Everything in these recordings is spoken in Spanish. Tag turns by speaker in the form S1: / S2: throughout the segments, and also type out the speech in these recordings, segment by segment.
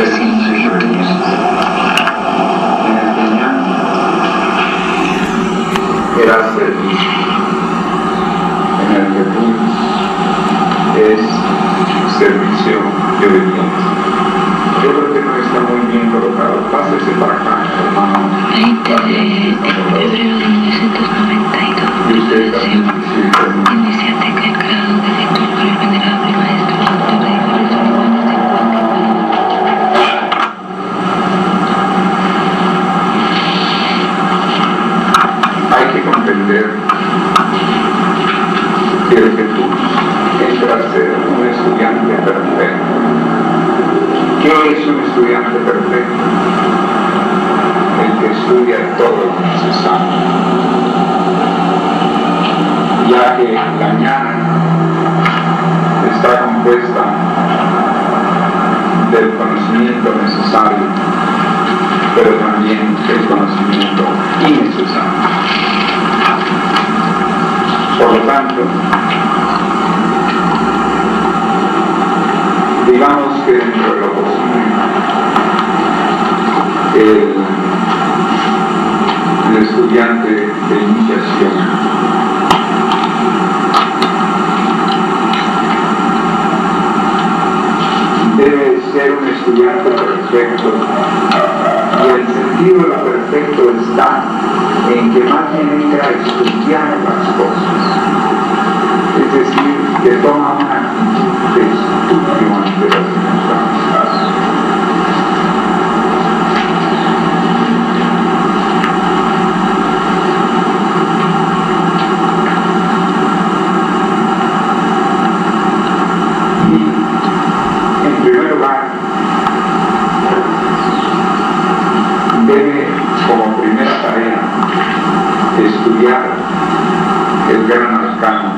S1: servicio de Dios. En el Peñán era servicio, en el Jesús es servicio y obediencia. Yo creo que no está muy bien colocado. Pásese para acá, hermano.
S2: 20 de febrero de 1992.
S1: Y usted también, sí,
S2: Iniciateca el grado de lector por el venerable maestro doctor de Flores Urbanas de Cuenca.
S1: hay que comprender que el Jesús entra a ser un estudiante perfecto. ¿Qué es un estudiante perfecto? El que estudia todo lo necesario. Ya que la ñana está compuesta del conocimiento necesario, pero también del conocimiento innecesario. Por lo tanto, digamos que dentro de lo posible, el estudiante de iniciación debe ser un estudiante perfecto, y el sentido de la perfecto está en que más bien entra a estudiar las cosas, es decir, que toma una actitud de estudio ante las circunstancias. Y, en primer lugar, debe, como primera tarea, estudiar el gran arcano.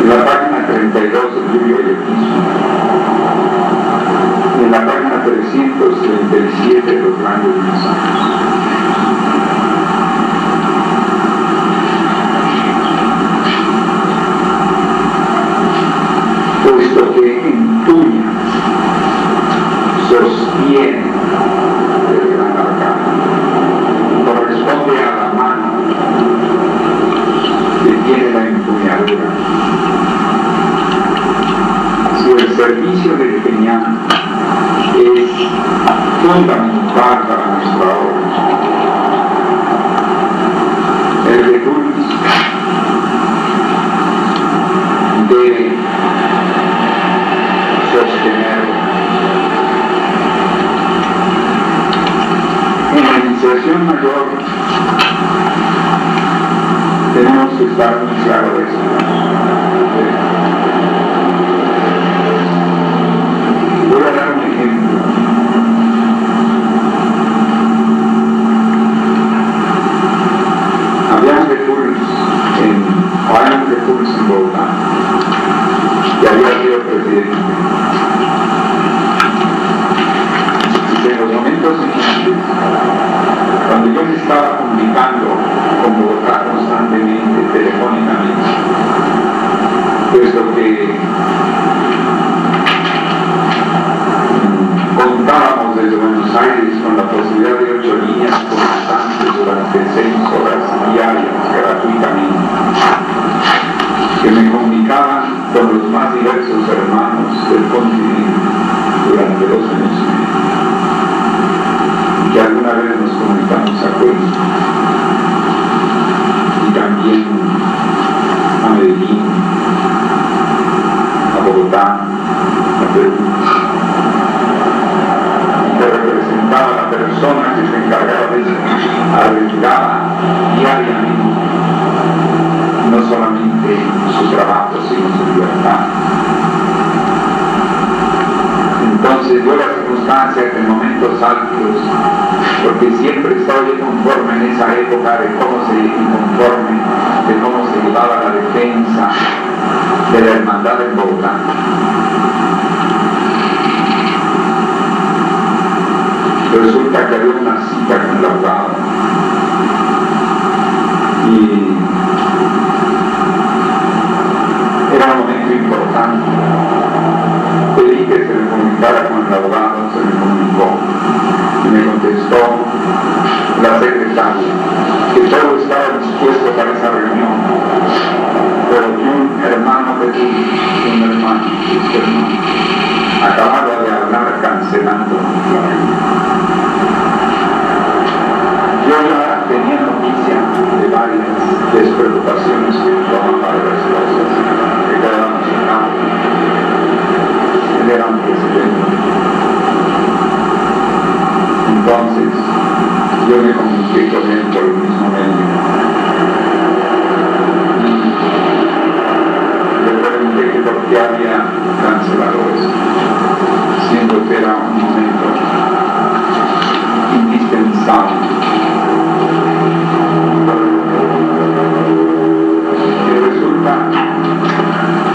S1: En la página 32 del libro de Epismo, y en la página 337 de los grandes mensajes. Puesto que intuye, sostiene el gran arcano, corresponde a la mano que tiene la empuñadura. Si el servicio del Peñán es fundamental para nuestra obra, el de Dulce debe sostenerlo. En la iniciación mayor tenemos que estar muy claros de eso. Voy a dar un ejemplo. Había un recurso en Bogotá, que había sido presidente. Y en los momentos iniciales, cuando yo me estaba comunicando con Bogotá constantemente, telefónicamente, puesto que contábamos desde Buenos Aires con la posibilidad de 8 líneas constantes durante 6 horas diarias gratuitamente, que me comunicaban con los más diversos hermanos del continente durante 2 años y medio, y que alguna vez nos comunicamos a Cuenca, y también a Medellín, a Bogotá, a Perú, que representaba a la persona que se encargaba de eso, arriesgaba diariamente no solamente su trabajo, sino su libertad. Entonces yo las circunstancias en momentos altos, porque siempre estaba yo conforme en esa época de cómo se llevaba la defensa de la hermandad en Bogotá. Resulta que había una cita con el abogado y era un momento importante. Pedí que se me comunicara con el abogado, se me comunicó y me contestó la secretaria que todo estaba dispuesto para esa reunión, pero que un hermano acababa de hablar cancelando la reunión. Yo ya tenía noticia de varias despreocupaciones que toman varias cosas que quedaban en campo. Él era un presidente. Entonces, yo me comuniqué con él por el mismo medio. Le pregunté que por qué había cancelado eso, siendo que era un momento indispensable.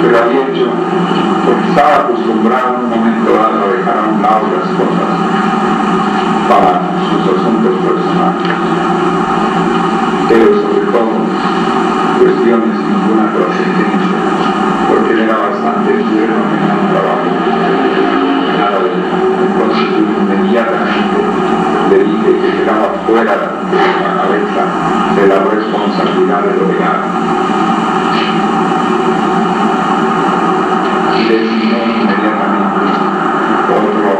S1: Que lo había hecho porque estaba acostumbrado en un momento dado a dejar a un lado las cosas para sus asuntos personales, pero sobre todo cuestiones sin ninguna trascendencia, porque él era bastante duro en el trabajo, nada de eso. Entonces inmediatamente le dije que quedaba fuera de la cabeza de la responsabilidad de lo legal. Designó inmediatamente otro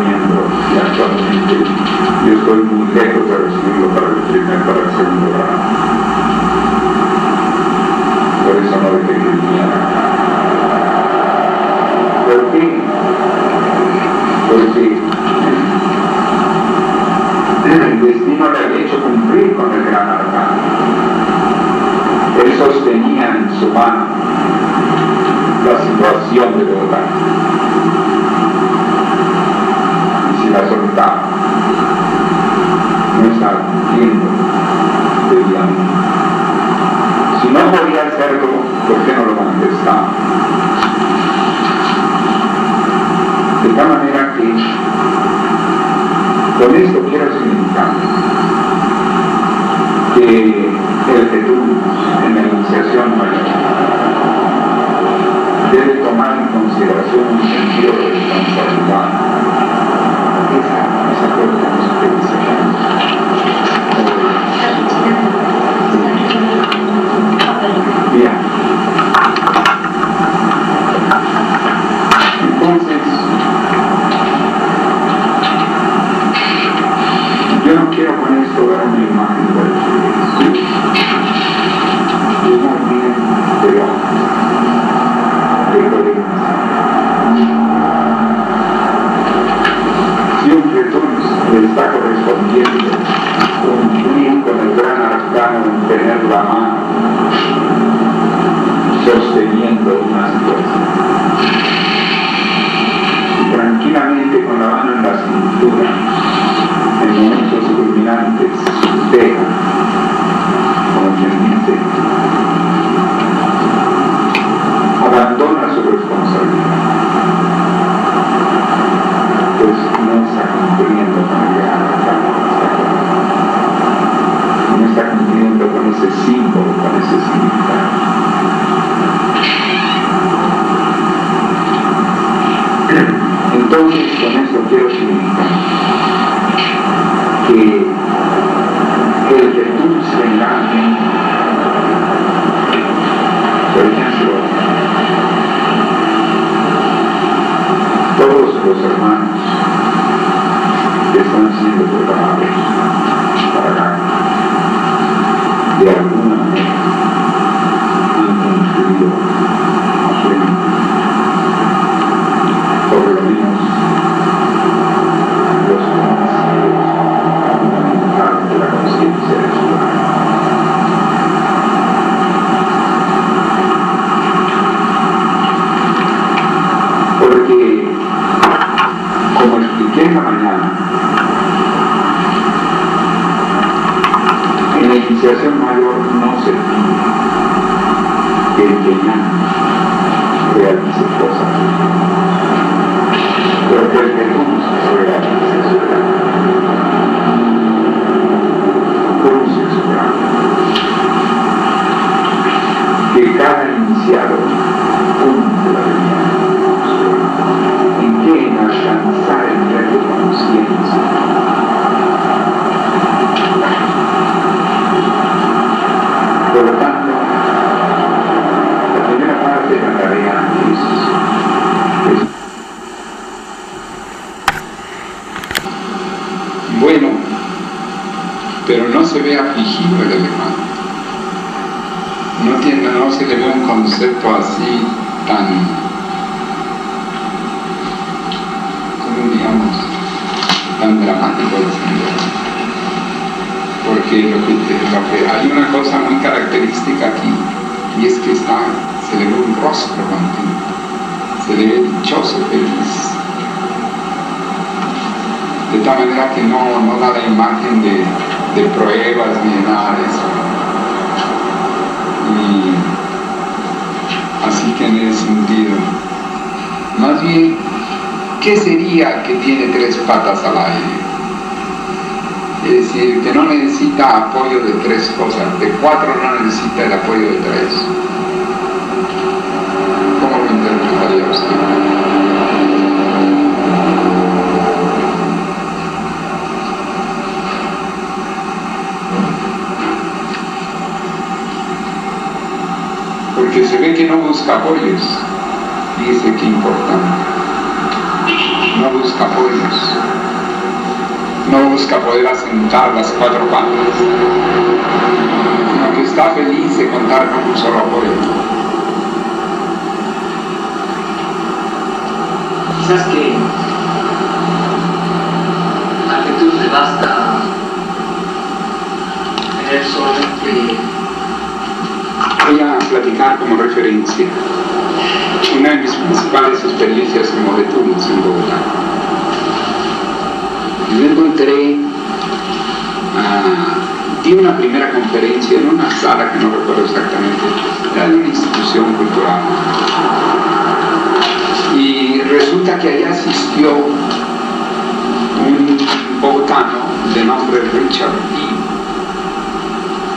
S1: miembro y actualmente yo estoy muy lejos de recibirlo para el segundo grado. Por eso no dejé que viniera. ¿Por qué? Porque el destino le había hecho cumplir con el gran arcano. Él sostenía en su mano la situación de Bogotá. Y si la soltaba, no estaba cumpliendo debidamente. Si no podía hacerlo, ¿por qué no lo manifestaba? De tal manera que con esto quiero significar que el Jesús en la iniciación mayor debe tomar en consideración un sentido de responsabilidad. Esa cosa que nos dice. Bien. Entonces, yo no quiero con esto dar una imagen de Jesús. Es más bien de si un Jesús le está correspondiendo cumplir con el gran arcano en tener la mano sosteniendo una situación y tranquilamente con la mano en la cintura en momentos culminantes deja, como quien dice, abandona su responsabilidad, pues no está cumpliendo con el gran arcano, no está cumpliendo con ese símbolo, con ese significado. Entonces, con esto quiero significar que el Jesús engañe, por ejemplo, todos los hermanos que están siendo preparados para acá, de alguna manera han cumplido a plenitud, por lo menos los principios fundamentales de la conciencia de su alma. Porque, como expliqué en la mañana, en la iniciación mayor no se pide el que realice cosas. Pero que el Jesús realice su plan. Cruce su plan. Que cada iniciado cumpla de mí. ¿En qué? En alcanzar el nivel de conciencia. Por lo tanto, la primera parte de la tarea es
S3: bueno, pero no se ve afligido el elefante. No se le ve un concepto así tan, como digamos, tan dramático de entender. Porque lo que hay una cosa muy característica aquí, y es que se le ve un rostro continuo, se le ve dichoso, feliz, de tal manera que no da la imagen de pruebas ni de nada de eso. Y así que en ese sentido, más bien, ¿qué sería que tiene 3 patas al aire? Es decir, que no necesita apoyo de 3 cosas, de 4 no necesita el apoyo de 3. ¿Cómo lo interpretaría usted? Porque se ve que no busca apoyos. Dice que importante. No busca apoyos. No busca poder asentar las 4 patas, sino que está feliz de contar con un solo apoyo.
S4: Quizás que a Jesús le basta tener solamente.
S3: Voy a platicar como referencia una de mis principales experiencias como de turnos en Bogotá. Yo encontré, di una primera conferencia en una sala que no recuerdo exactamente, era de una institución cultural. Y resulta que allá asistió un bogotano de nombre Richard E.,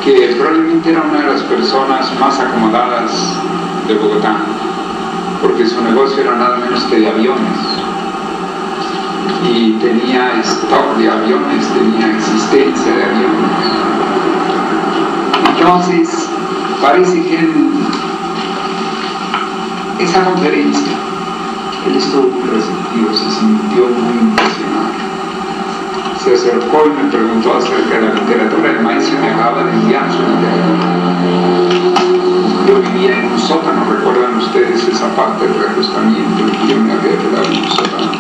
S3: que probablemente era una de las personas más acomodadas de Bogotá, porque su negocio era nada menos que de aviones. Y tenía stock de aviones, tenía existencia de aviones. Entonces, parece que en esa conferencia él estuvo muy receptivo, se sintió muy impresionado. Se acercó y me preguntó acerca de la literatura. El maestro me acababa de enviar su literatura. Yo vivía en un sótano, ¿recuerdan ustedes esa parte del reajustamiento? Yo me había quedado en un sótano.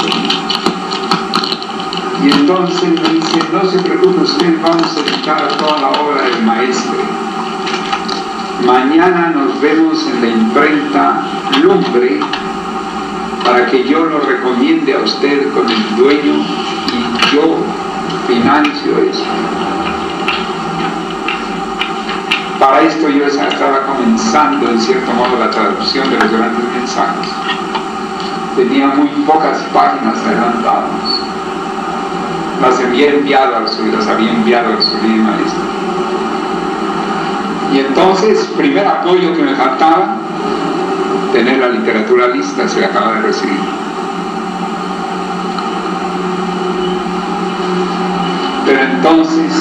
S3: Y entonces me dice, no se preocupe usted, vamos a editar toda la obra del maestro. Mañana nos vemos en la imprenta Lumbre para que yo lo recomiende a usted con el dueño y yo financio eso. Para esto yo estaba comenzando en cierto modo la traducción de los grandes mensajes. Tenía muy pocas páginas adelantadas. Las había enviado al sublime maestro. Y entonces, primer apoyo que me faltaba, tener la literatura lista, se la acaba de recibir. Pero entonces,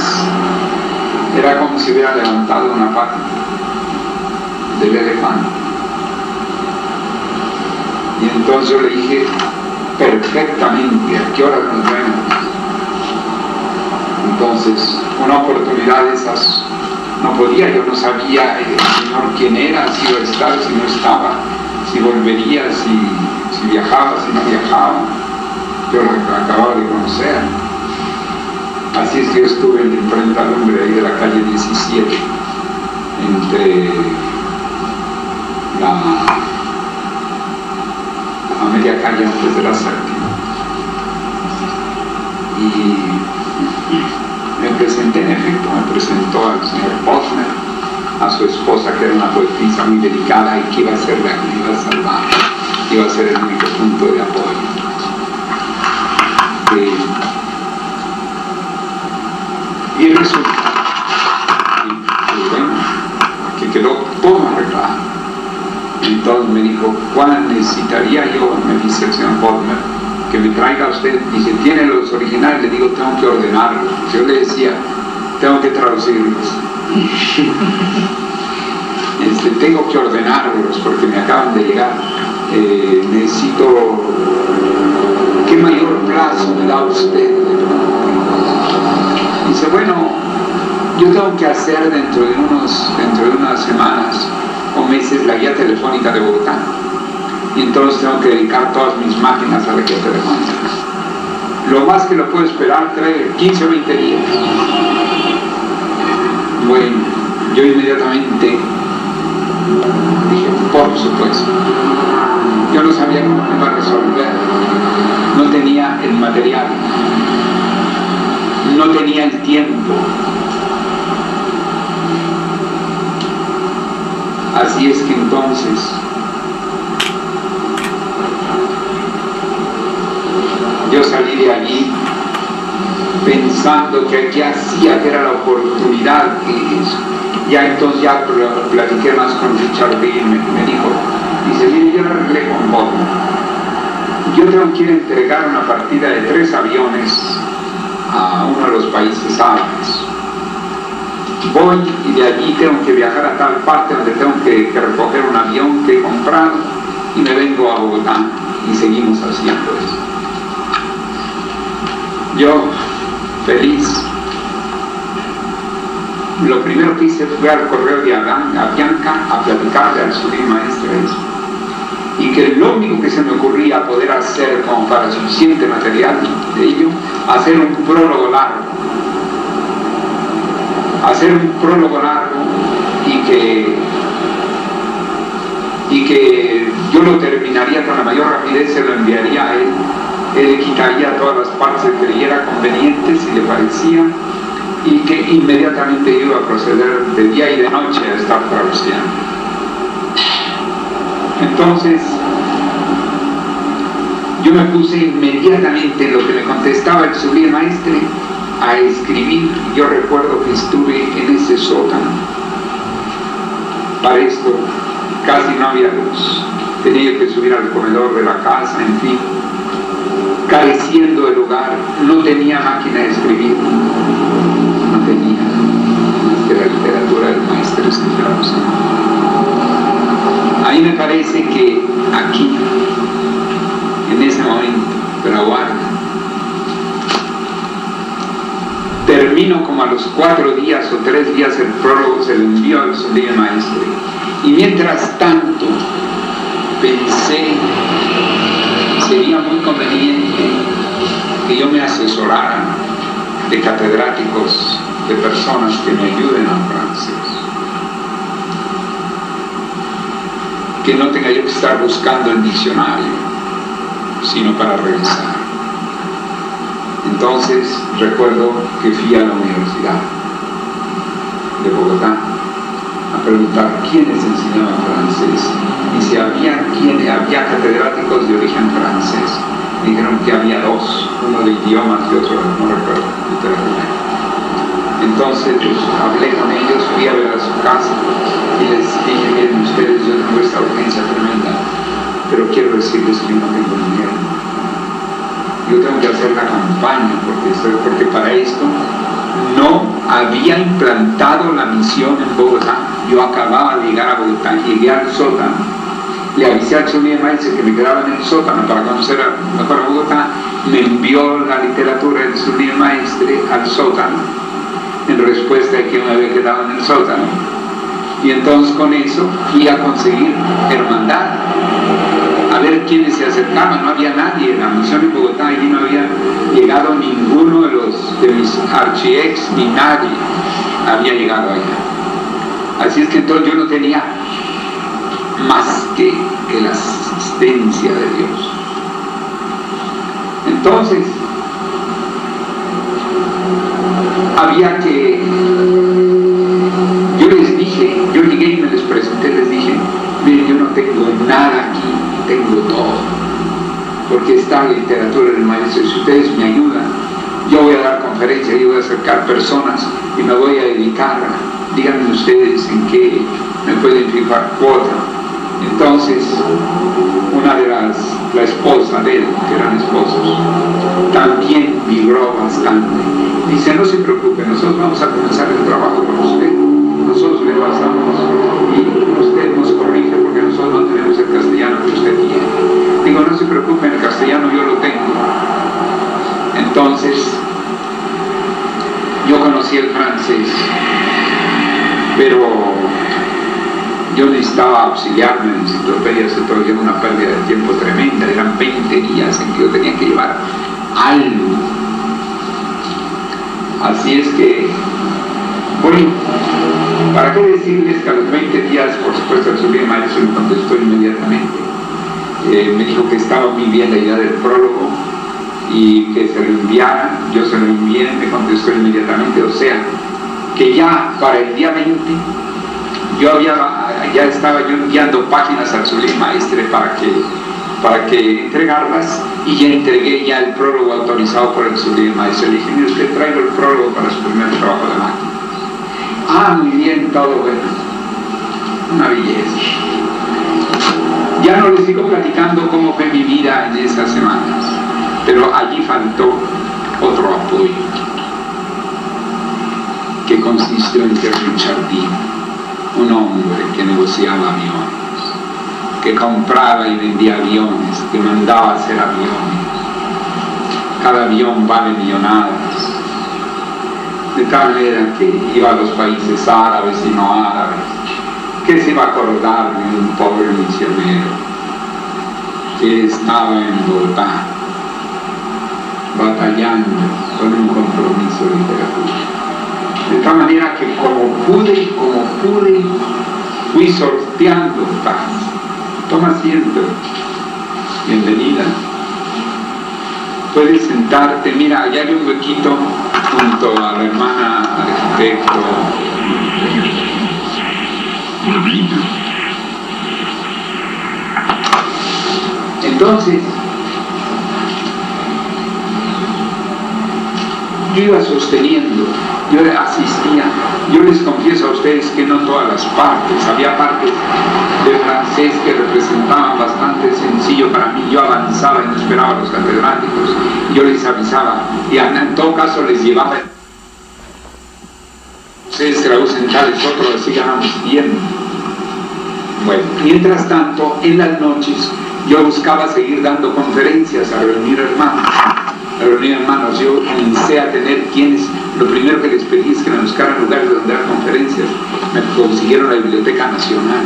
S3: era como si hubiera levantado una pata del elefante. Y entonces yo le dije, perfectamente, ¿a qué hora nos vemos? Entonces, una oportunidad de esas no podía, yo no sabía el señor quién era, si iba a estar, si no estaba, si volvería, si viajaba, si no viajaba. Yo lo acababa de conocer. Así es que yo estuve en la imprenta Lumbre ahí de la calle 17, entre la media calle antes de la séptima. Y me presenté, en efecto, me presentó al señor Posner, a su esposa, que era una poetisa muy delicada y que iba a ser la que me iba a salvar. iba a ser el único punto de apoyo. Y resulta que quedó todo arreglado. Entonces me dijo, ¿cuál necesitaría yo? Me dice el señor Bodmer, que me traiga usted. Dice, ¿tiene los originales? Le digo, tengo que ordenarlos. Yo le decía, tengo que traducirlos. Tengo que ordenarlos porque me acaban de llegar. Necesito... ¿Qué mayor plazo me da usted? Dice, bueno, yo tengo que hacer dentro de unas semanas o meses la guía telefónica de Bogotá. Y entonces tengo que dedicar todas mis máquinas a la guía telefónica. Lo más que lo puedo esperar, trae 15 o 20 días. Bueno, yo inmediatamente dije, por supuesto. Yo no sabía cómo me iba a resolver. No tenía el material. No tenía el tiempo. Así es que entonces yo salí de allí pensando que aquí hacía que era la oportunidad que ya entonces ya platiqué más con Richard B. Me dijo, dice, mire, yo lo arreglé con Bob. Yo tengo que ir a entregar una partida de 3 aviones a uno de los países árabes. Voy y de allí tengo que viajar a tal parte donde tengo que recoger un avión que he comprado y me vengo a Bogotá y seguimos haciendo eso. Yo, feliz, lo primero que hice fue al correo de Avianca a platicarle al subir maestro eso. Y que lo único que se me ocurría poder hacer como para suficiente material de ello, hacer un prólogo largo. Y que yo lo terminaría con la mayor rapidez, se lo enviaría a él. Él quitaría todas las partes que creyera convenientes si le parecía, y que inmediatamente iba a proceder de día y de noche a estar traduciendo. Entonces yo me puse inmediatamente en lo que me contestaba el sublime maestre a escribir. Yo recuerdo que estuve en ese sótano. Para esto casi no había luz, tenía que subir al comedor de la casa, en fin, careciendo de lugar, no tenía máquina de escribir, no tenía más que la literatura del maestro Estilados. A mí me parece que aquí, en ese momento, pero aguarda, termino como a los 4 días o 3 días el prólogo, se lo envió al sublime maestro. Y mientras tanto, pensé, sería muy conveniente que yo me asesorara de catedráticos, de personas que me ayuden al francés. Que no tenga yo que estar buscando el diccionario, sino para revisar. Entonces recuerdo que fui a la Universidad de Bogotá a preguntar quiénes enseñaban francés y si había catedráticos de origen francés. Me dijeron que había 2, uno de idiomas y otro, no recuerdo, literatura. Entonces hablé con ellos, fui a ver a su casa y les dije, miren ustedes, yo tengo esta urgencia tremenda, pero quiero decirles que yo no tengo dinero. Yo tengo que hacer la campaña porque para esto no había implantado la misión en Bogotá. Yo acababa de llegar a Bogotá, llegué al sótano, le avisé al sublime maestro que me quedaba en el sótano para conocer mejor a Bogotá, me envió la literatura del sublime maestro al sótano, en respuesta de que me había quedado en el sótano. Y entonces con eso fui a conseguir hermandad, a ver quiénes se acercaban. No había nadie en la misión en Bogotá, allí no había llegado ninguno de mis archiex, ni nadie había llegado allá. Así es que entonces yo no tenía más que la asistencia de Dios. Entonces había que, yo les dije, yo llegué y me les presenté, les dije, miren, yo no tengo nada aquí, tengo todo, porque está la literatura del maestro, y si ustedes me ayudan, yo voy a dar conferencias, yo voy a acercar personas y me voy a dedicar, díganme ustedes en qué me pueden fijar cuota. Entonces, una de la esposa de él, que eran esposos, también vibró bastante. Dice, no se preocupe, nosotros vamos a comenzar el trabajo con usted, nosotros le basamos y usted nos corrige porque nosotros no tenemos el castellano que usted tiene. Digo, no se preocupe, el castellano yo lo tengo. Entonces, yo conocí el francés, pero yo necesitaba auxiliarme en enciclopedias, entonces era una pérdida de tiempo tremenda, eran 20 días en que yo tenía que llevar algo. Así es que, bueno, ¿para qué decirles que a los 20 días, por supuesto, el sublime maestro me contestó inmediatamente? Me dijo que estaba muy bien la idea del prólogo y que se lo enviara. Yo se lo envié, me contestó inmediatamente, o sea, que ya para el día 20 ya estaba yo enviando páginas al sublime maestre para que entregarlas, y ya entregué ya el prólogo autorizado por el sublime maestro. Le dije, mire, usted traigo el prólogo para su primer trabajo de máquina. Ah, muy bien, todo bueno. Una belleza. Ya no les sigo platicando cómo fue mi vida en esas semanas, pero allí faltó otro apoyo, que consistió en que Richardín, un hombre que negociaba aviones, que compraba y vendía aviones, que mandaba a hacer aviones, cada avión vale millonadas, de tal manera que iba a los países árabes y no árabes. ¿Qué se iba a acordar de un pobre misionero que estaba en Bogotá batallando con un compromiso de literatura? De tal manera que como pude, fui sorteando paz. Toma asiento. Bienvenida. Puedes sentarte. Mira, allá hay un huequito junto a la hermana arquitecto. Entonces, yo iba sosteniendo, yo asistía. Yo les confieso a ustedes que no todas las partes, había partes de francés que representaban bastante sencillo para mí. Yo avanzaba y no esperaba a los catedráticos, yo les avisaba y en todo caso les llevaba. Ustedes traducen tales, otros así ganamos tiempo. Bueno, mientras tanto, en las noches yo buscaba seguir dando conferencias, a reunir hermanos. Yo comencé a tener quienes, lo primero que les pedí es que me buscaran lugares donde dar conferencias. Me consiguieron la Biblioteca Nacional,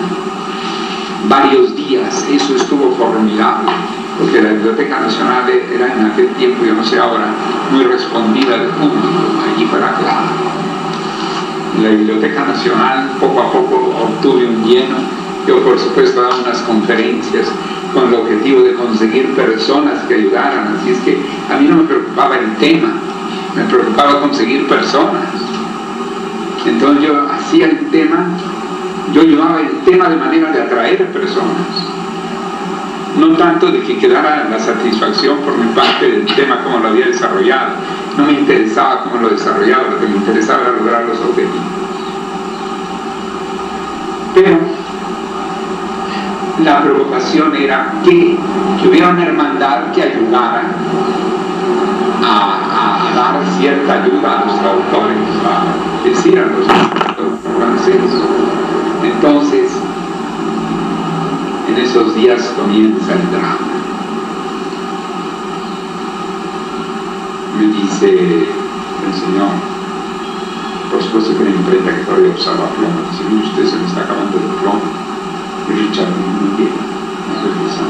S3: varios días. Eso estuvo formidable, porque la Biblioteca Nacional era en aquel tiempo, yo no sé ahora, muy respondida al público. Allí fue la clave. En la Biblioteca Nacional poco a poco obtuve un lleno. Yo por supuesto daba unas conferencias con el objetivo de conseguir personas que ayudaran, así es que a mí no me preocupaba el tema, me preocupaba conseguir personas. Entonces yo hacía el tema, yo llevaba el tema de manera de atraer personas, no tanto de que quedara la satisfacción por mi parte del tema como lo había desarrollado. No me interesaba cómo lo desarrollaba, lo que me interesaba era lograr los objetivos. Pero la preocupación era que hubiera una hermandad que ayudara a dar cierta ayuda a los traductores, a decir a los franceses. Entonces, en esos días comienza el drama. Me dice el Señor, por supuesto que una imprenta que todavía usaba plomo, dice, mire, usted se me está acabando el plomo. Y Richard, muy bien, no regresa.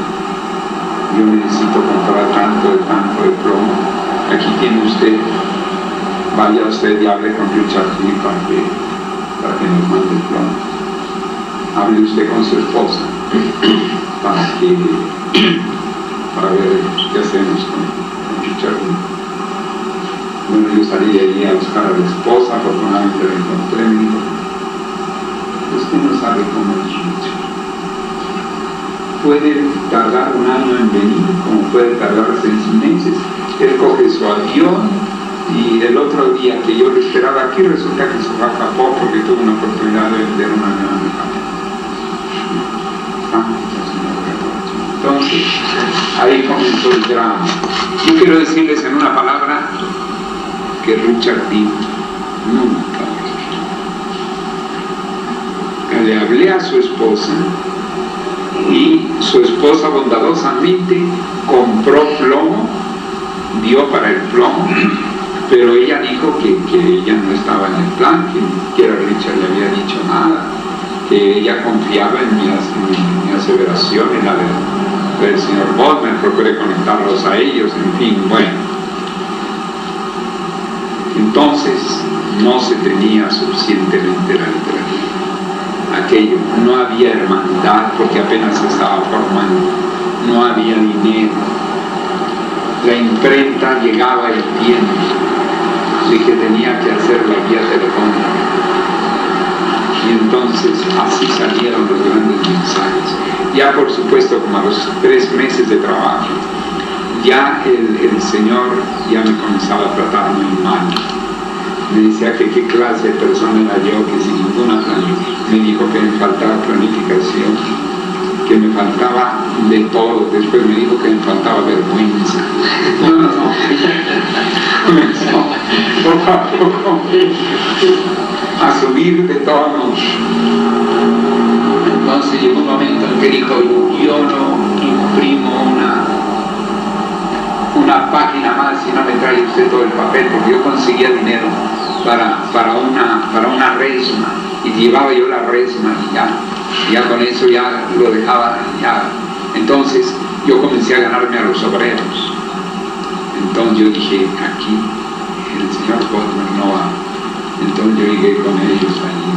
S3: Yo necesito comprar tanto de plomo. Aquí tiene usted, vaya usted y hable con Richard para que nos mande el plomo. Hable usted con su esposa para ver qué hacemos con Richard. Bueno, yo salí de allí a buscar a la esposa, afortunadamente la encontré, me dijo, usted no sabe cómo es Richard. puede tardar un año en venir, como puede tardar 6 meses. Él coge su avión y el otro día que yo lo esperaba aquí, resulta que se fue a Japón porque tuvo una oportunidad de vender un avión en Japón. Entonces, ahí comenzó el drama. Yo quiero decirles en una palabra que Richard dijo: nunca. Le hablé a su esposa y su esposa bondadosamente compró plomo, dio para el plomo, pero ella dijo que ella no estaba en el plan, que era Richard le había dicho nada, que ella confiaba en mi aseveración, en la del señor Bodmer, procuré conectarlos a ellos, en fin, bueno. Entonces no se tenía suficientemente la literatura. Aquello, no había hermandad porque apenas se estaba formando, no había dinero, la imprenta llegaba el tiempo de que tenía que hacer la guía telefónica, y entonces así salieron los grandes mensajes. Ya por supuesto, como a los 3 meses de trabajo, ya el Señor ya me comenzaba a tratar muy mal. Me decía que qué clase de persona era yo, que sin ninguna planificación, me dijo que me faltaba planificación, que me faltaba de todo, después me dijo que me faltaba vergüenza. No. Comenzó poco a poco a subir de tono. Entonces llegó un momento en que dijo: yo no imprimo una página más si no me trae usted todo el papel, porque yo conseguía dinero para una resma, y llevaba yo la resma y ya con eso ya lo dejaba ya. Entonces yo comencé a ganarme a los obreros. Entonces yo dije: aquí el señor Bodmer no va. Entonces yo llegué con ellos ahí.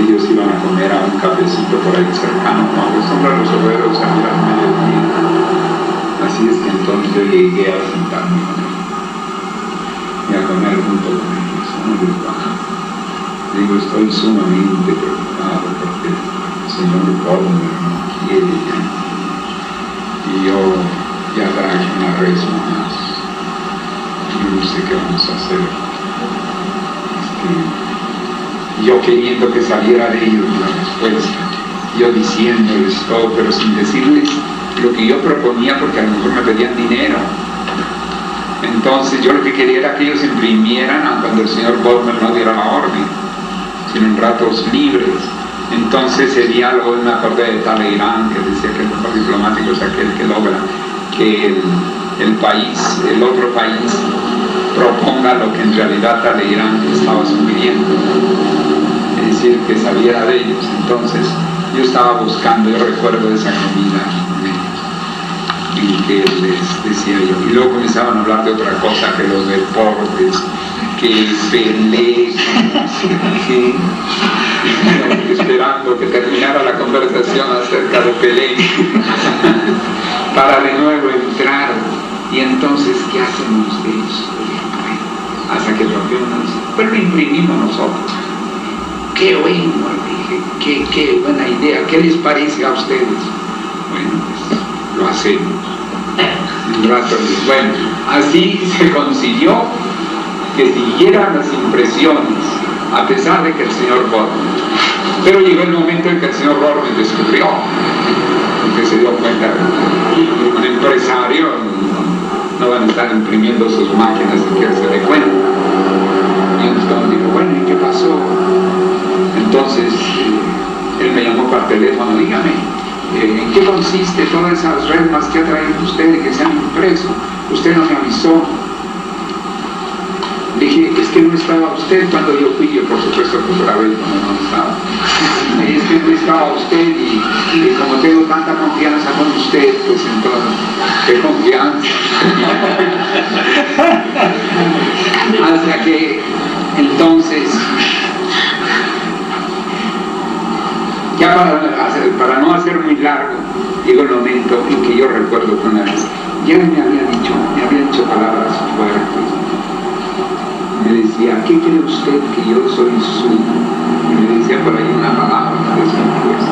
S3: Ellos iban a comer a un cafecito por ahí cercano, como acostumbran los obreros a ir al mediodía. Así es que entonces yo llegué a sentarme con ellos y a comer junto con ellos. Digo, estoy sumamente preocupado porque el señor Bodmer no quiere, y yo ya traje una resma más. Yo no sé qué vamos a hacer. Yo queriendo que saliera de ellos la respuesta, yo diciéndoles todo, pero sin decirles lo que yo proponía, porque a lo mejor me pedían dinero. Entonces yo lo que quería era que ellos imprimieran cuando el señor Bodmer no diera la orden, sino en ratos libres. Entonces ese diálogo, me acordé de Talleyrand, que decía que el mejor diplomático es aquel que logra que el otro país proponga lo que en realidad Talleyrand estaba sugiriendo, es decir, que saliera de ellos. Entonces yo estaba buscando, yo recuerdo esa comida y que les decía yo, y luego comenzaban a hablar de otra cosa que los deportes, que Pelé, esperando que terminara la conversación acerca de Pelé para de nuevo entrar. Y entonces, ¿qué hacemos de eso? Hasta que rompió pues lo imprimimos nosotros. ¡Qué bueno! Dije, qué buena idea, ¿qué les parece a ustedes? Bueno, pues lo hacemos. Un rato, bueno, así se consiguió que siguieran las impresiones, a pesar de que el señor Bodmer. Pero llegó el momento en que el señor Bodmer descubrió, porque se dio cuenta que un empresario no van a estar imprimiendo sus máquinas sin que se dé cuenta. Y entonces dijo, bueno, ¿y qué pasó? Entonces él me llamó por teléfono: dígame, ¿en qué consiste todas esas resmas que ha traído usted y que se han impreso? Usted no me avisó. Dije, es que no estaba usted cuando yo fui. Yo por supuesto que por haber no estaba. Es que no estaba usted y como tengo tanta confianza con usted, pues entonces, ¿qué confianza? Hasta que entonces, ya para no hacer muy largo, llegó el momento en que yo recuerdo que una vez ya me había dicho palabras fuertes. Me decía, ¿qué cree usted que yo soy su? Y me decía por ahí una palabra descompuesta.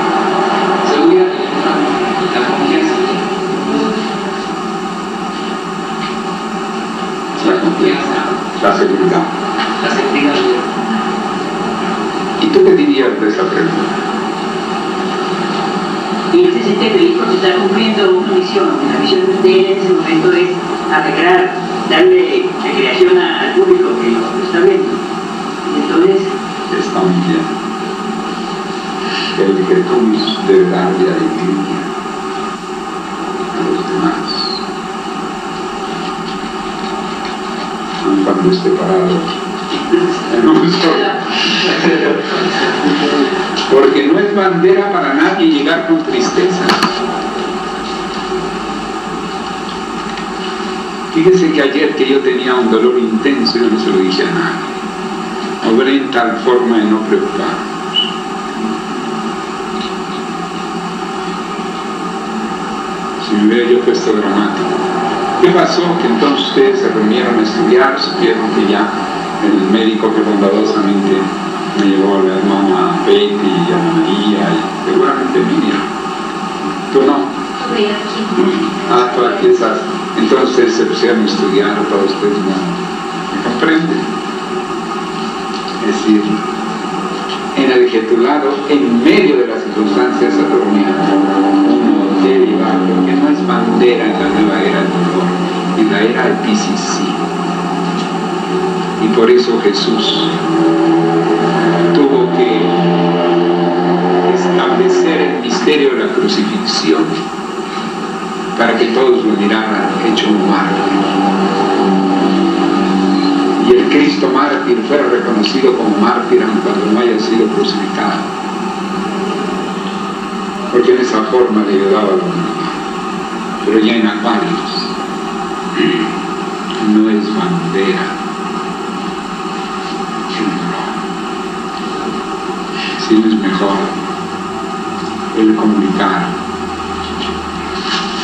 S1: esa pregunta.
S5: Y él se siente feliz porque está cumpliendo una misión. La misión de él en ese momento es arreglar, darle recreación al público que lo está viendo. Y entonces
S3: Está muy bien. El Jesús debe darle alegría a los demás, aun cuando esté parado en un sol. Porque no es bandera para nadie llegar con tristeza. Fíjese que ayer que yo tenía un dolor intenso, yo no se lo dije a nadie. Obré en tal forma de no preocuparnos. Si me hubiera yo puesto dramático. ¿Qué pasó? Que entonces ustedes se reunieron a estudiar, supieron que ya el médico que bondadosamente me llevó a la hermana Betty y a María y seguramente Miriam. ¿Tú no? Ah, tú aquí estás. Entonces se pusieron a estudiar, todos ustedes me comprenden. Es decir, en el getulado, en medio de las circunstancias se reunía uno deriva, porque no es bandera en la nueva era del dolor, y la era de PCC. Y por eso Jesús tuvo que establecer el misterio de la crucifixión para que todos lo miraran hecho un mártir. Y el Cristo mártir fuera reconocido como mártir aun cuando no haya sido crucificado, porque en esa forma le ayudaba a la humanidad. Pero ya en Acuarios no es bandera el dolor, sino es mejor el comunicar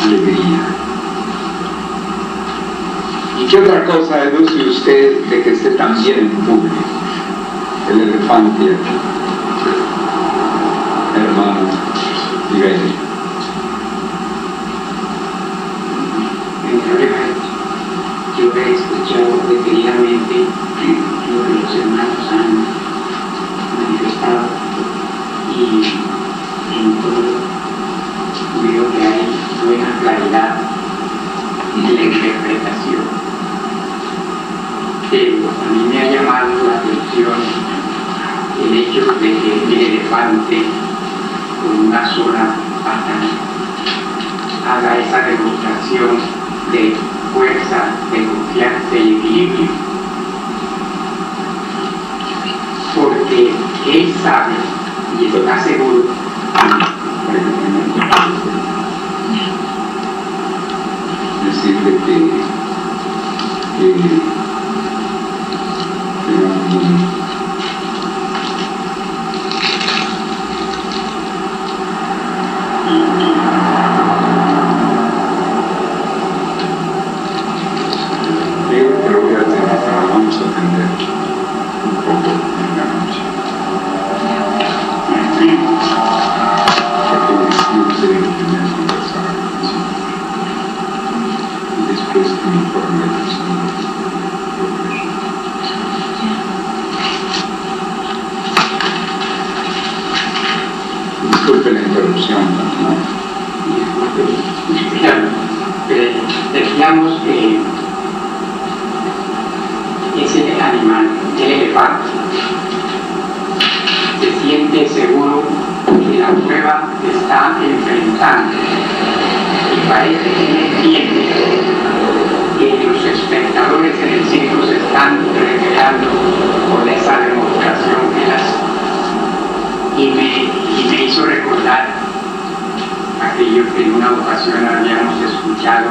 S3: alegría. ¿Y qué otra cosa deduce usted de que esté también en público? El elefante aquí. Hermano, diga ahí.
S6: Mi problema es, yo he escuchado detenidamente lo que los hermanos han manifestado y en todo veo que hay buena claridad en la interpretación. Pero a mí me ha llamado la atención el hecho de que el elefante con una sola pata haga esa demostración de fuerza, de confianza y equilibrio, porque él sabe y está seguro
S3: decirle que lo voy a tener, vamos a atender un poco en la noche. Porque yo sería el primero a conversar con el Señor. Y después que me informe del Señor. Disculpe la interrupción, ¿no?
S6: decíamos que ese animal, el elefante, se siente seguro que la prueba que está enfrentando y parece que entiende que los espectadores en el circo se están recreando con esa demostración que hace. Y me hizo recordar aquello que en una ocasión habíamos escuchado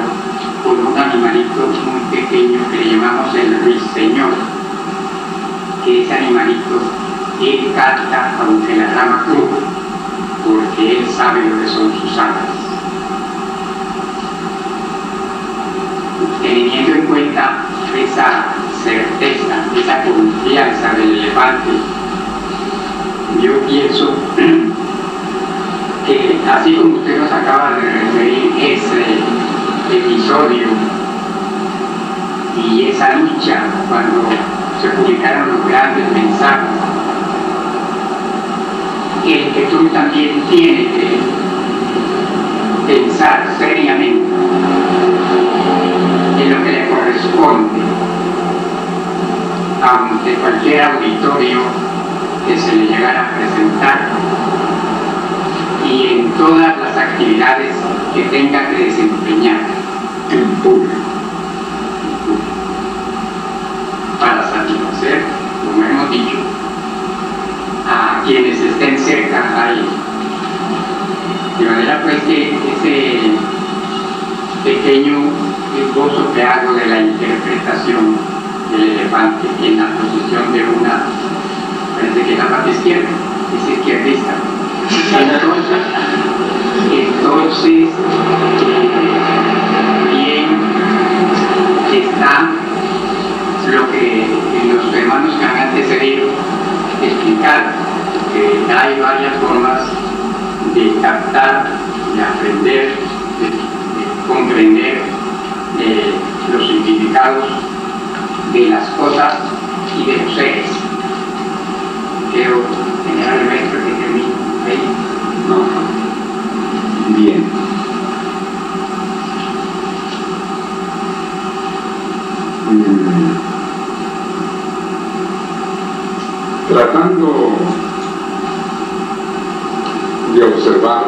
S6: con un animalito muy pequeño que le llamamos el ruiseñor, que ese animalito, él canta aunque la rama cruja, porque él sabe lo que son sus alas. Teniendo en cuenta esa certeza, esa confianza del elefante, yo pienso que así como usted nos acaba de referir ese episodio y esa lucha cuando se publicaron los grandes mensajes, el que tú también tienes que pensar seriamente en lo que le corresponde ante cualquier auditorio que se le llegara a presentar y en todas las actividades que tenga que desempeñar
S3: en público.
S6: para satisfacer, como hemos dicho, a quienes estén cerca a él. De manera pues que ese pequeño esbozo que hago de la interpretación del elefante en la posición de una, parece que es la parte izquierda, es izquierdista. Entonces bien está lo que los hermanos que han antecedido explicaron, que hay varias formas de captar, de aprender, de comprender los significados de las cosas y de los seres. Creo generalmente que termino ahí.
S3: No. Bien. Tratando de observar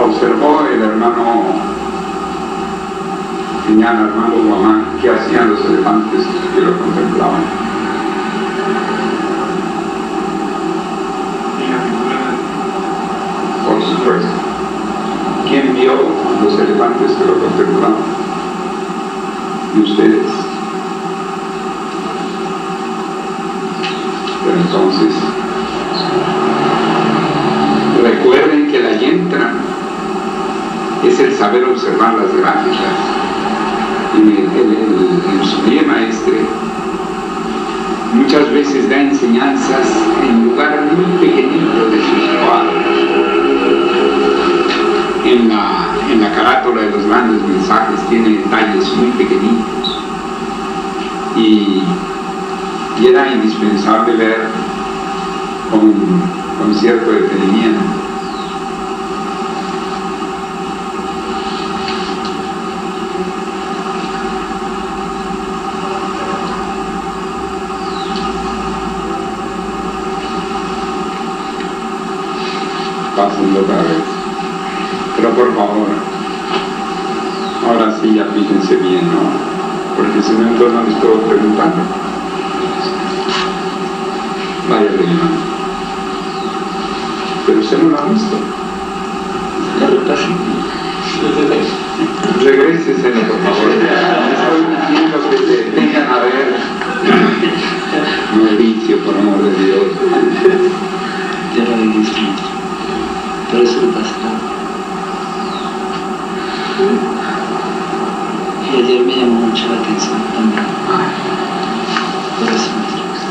S3: observó el hermano Piñana, hermano Guamán, qué hacían los elefantes que lo contemplaban. Por supuesto. ¿Quién vio los elefantes que lo contemplaban? ¿Y ustedes? Pero entonces, recuerden que la yentra es el saber observar las gráficas. En su guía maestre muchas veces da enseñanzas en lugar muy pequeñito de sus cuadros. En la carátula de los grandes mensajes tiene detalles muy pequeñitos y era indispensable ver con cierto detenimiento. Pásenlo otra vez. Pero por favor, ahora sí ya fíjense bien, ¿no? Porque si no, entonces no les puedo preguntar. Vaya relevante. Pero usted no lo ha visto. Regréseselo, por favor. Estoy diciendo que se detengan a ver. Mauricio, por amor de Dios.
S7: Ya lo dijiste. Por eso lo pasó. Y ayer me llamó mucho la atención también. Por eso me gusta.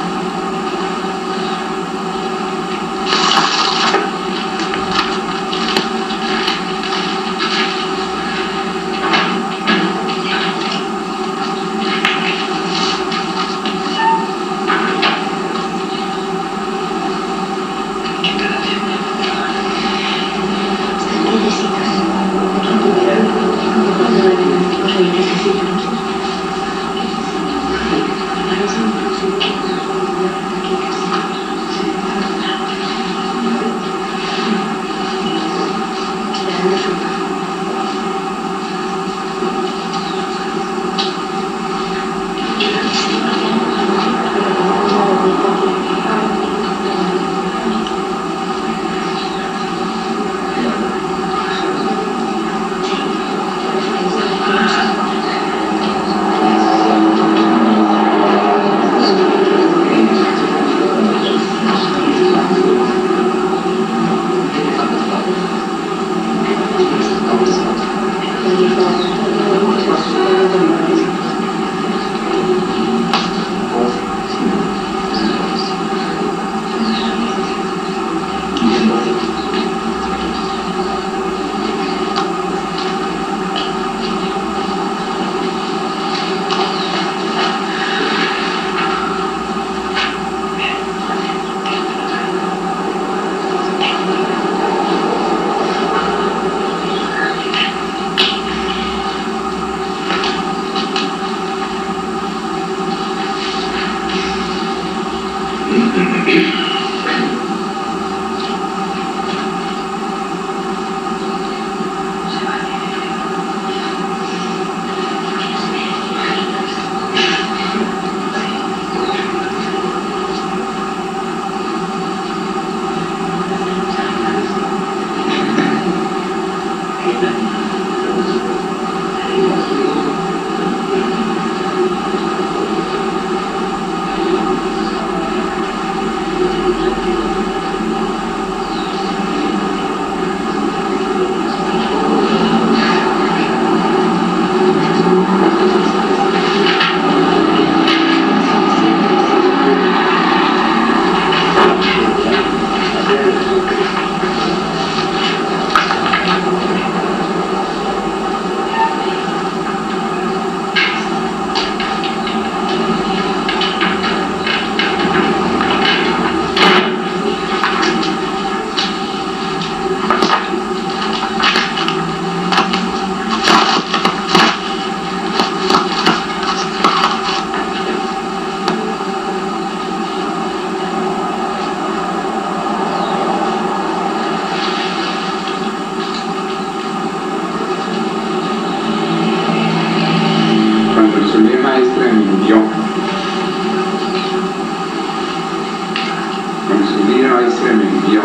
S3: líder maestre me envió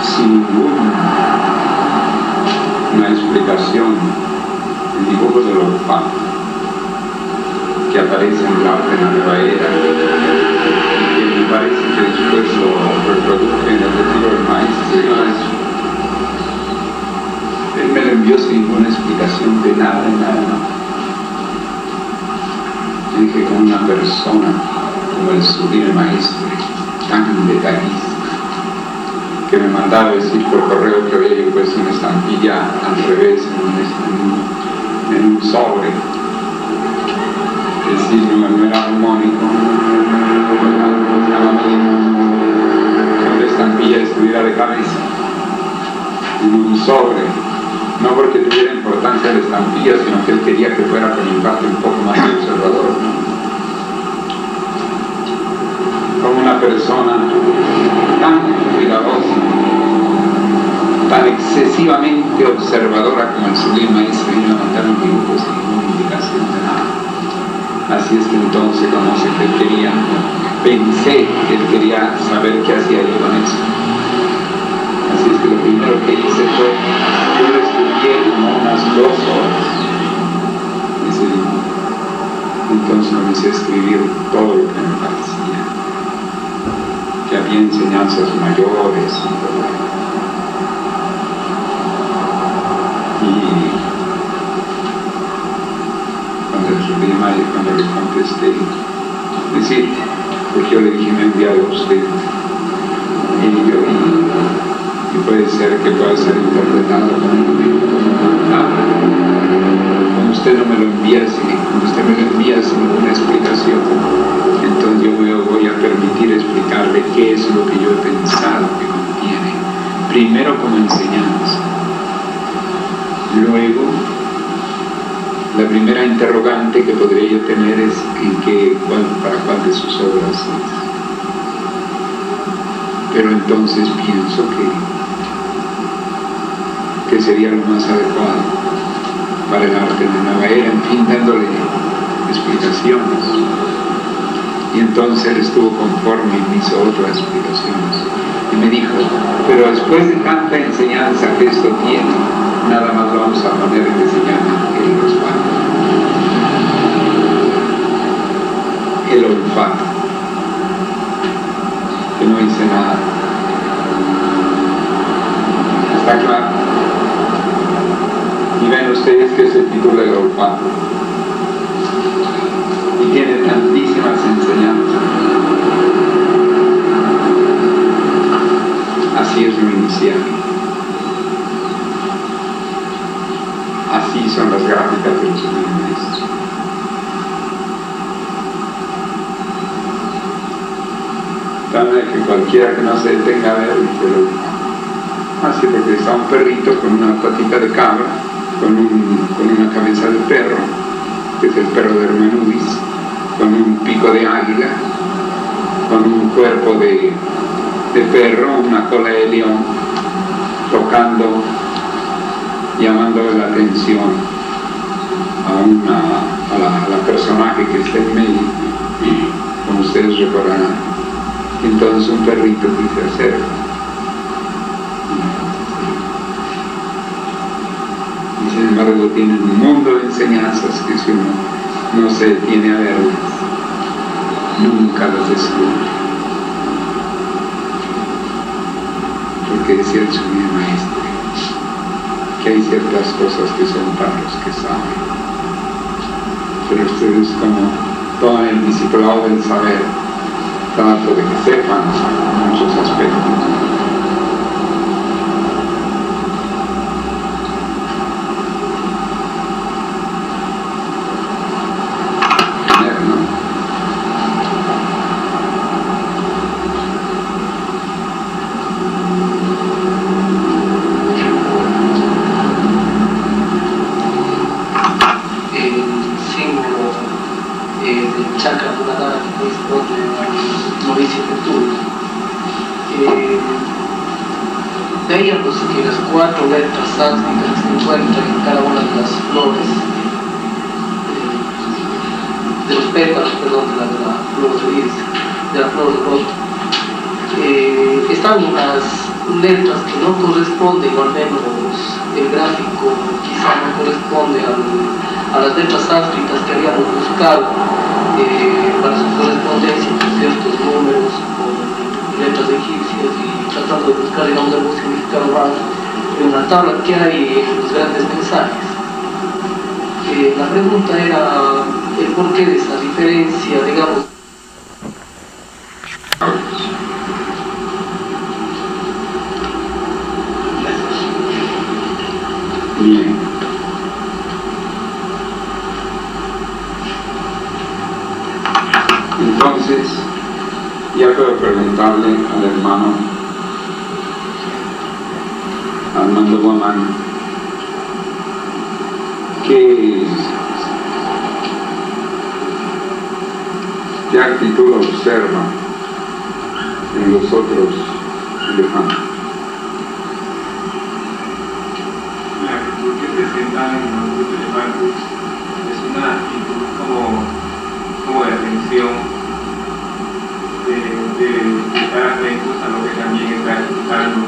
S3: sin ninguna explicación el dibujo del olfato que aparece en el arte de la nueva era, y que me parece que después lo reproduce en el retiro del maestro. Él me lo envió sin ninguna explicación de nada, de nada. Yo dije, con una persona como el sublime maestro, tan detallista, que me mandaba decir por correo que había yo puesto una estampilla al revés en un sobre. Es decir, no era armónico, que la estampilla estuviera de cabeza en un sobre, no porque tuviera importancia la estampilla, sino que él quería que fuera con un impacto un poco más observador, ¿no? Como una persona tan cuidadosa, tan excesivamente observadora como el sublime maestro, y no mandar un dibujo sin ninguna indicación de nada. Así es que entonces, como se que él quería, pensé que él quería saber qué hacía yo con eso. Así es que lo primero que hice fue, yo lo estudié como unas 2 horas, ese dibujo. Entonces comencé a escribir todo lo que me parecía, que había enseñanzas mayores y todo eso. Y cuando le contesté, decir, porque yo le dije, me he enviado a usted, y puede ser que pueda ser interpretado como usted no me lo envía, cuando usted me lo envía sin ninguna explicación, entonces yo voy a permitir explicarle qué es lo que yo he pensado que contiene, primero como enseñanza, luego la primera interrogante que podría yo tener es para cuál de sus obras es. Pero entonces pienso que sería lo más adecuado para el arte de la nueva era, en fin, dándole explicaciones. Y entonces él estuvo conforme y me hizo otras explicaciones. Y me dijo, pero después de tanta enseñanza que esto tiene, nada más lo vamos a poner que se llama el olfato. El olfato. Que no hice nada. ¿Está claro? Y ven ustedes que se titula el olfato. Y tiene tantísimas enseñanzas. Así es lo inicial. Así son las gráficas del sublime maestro. Tal vez que cualquiera que no se detenga a ver, así porque está un perrito con una patita de cabra, con una cabeza de perro, que es el perro de Hermanubis, con un pico de águila, con un cuerpo de perro, una cola de león, tocando, llamándole la atención a la personaje que está en medio, como ustedes recordarán. Entonces un perrito que se acerca y sin embargo tienen un mundo de enseñanzas que si uno no se detiene a verlas, nunca las descubre, porque decía el sublime maestro que hay ciertas cosas que son para los que saben, pero ustedes, como todo el discipulado del saber, trato de que sepan muchos aspectos.
S4: Veíamos que las 4 letras sánscritas que se encuentran en cada una de las flores, de los pétalos, perdón, de la flor de iris, de la flor de loto. Están unas letras que no corresponden, o al menos el gráfico quizá no corresponde a las letras sánscritas que habíamos buscado para su correspondencia con ciertos números con letras egipcias, y tratando de buscar, digamos, algún significado más en una tabla que hay en los grandes mensajes. La pregunta era el porqué de esa diferencia, digamos.
S3: Bien. Entonces, ya puedo preguntarle al hermano Armando Guamán ¿qué actitud observa en los otros elefantes?
S8: La actitud que presentan en los otros elefantes es una actitud como de atención, de estar atentos a lo que también está ejecutando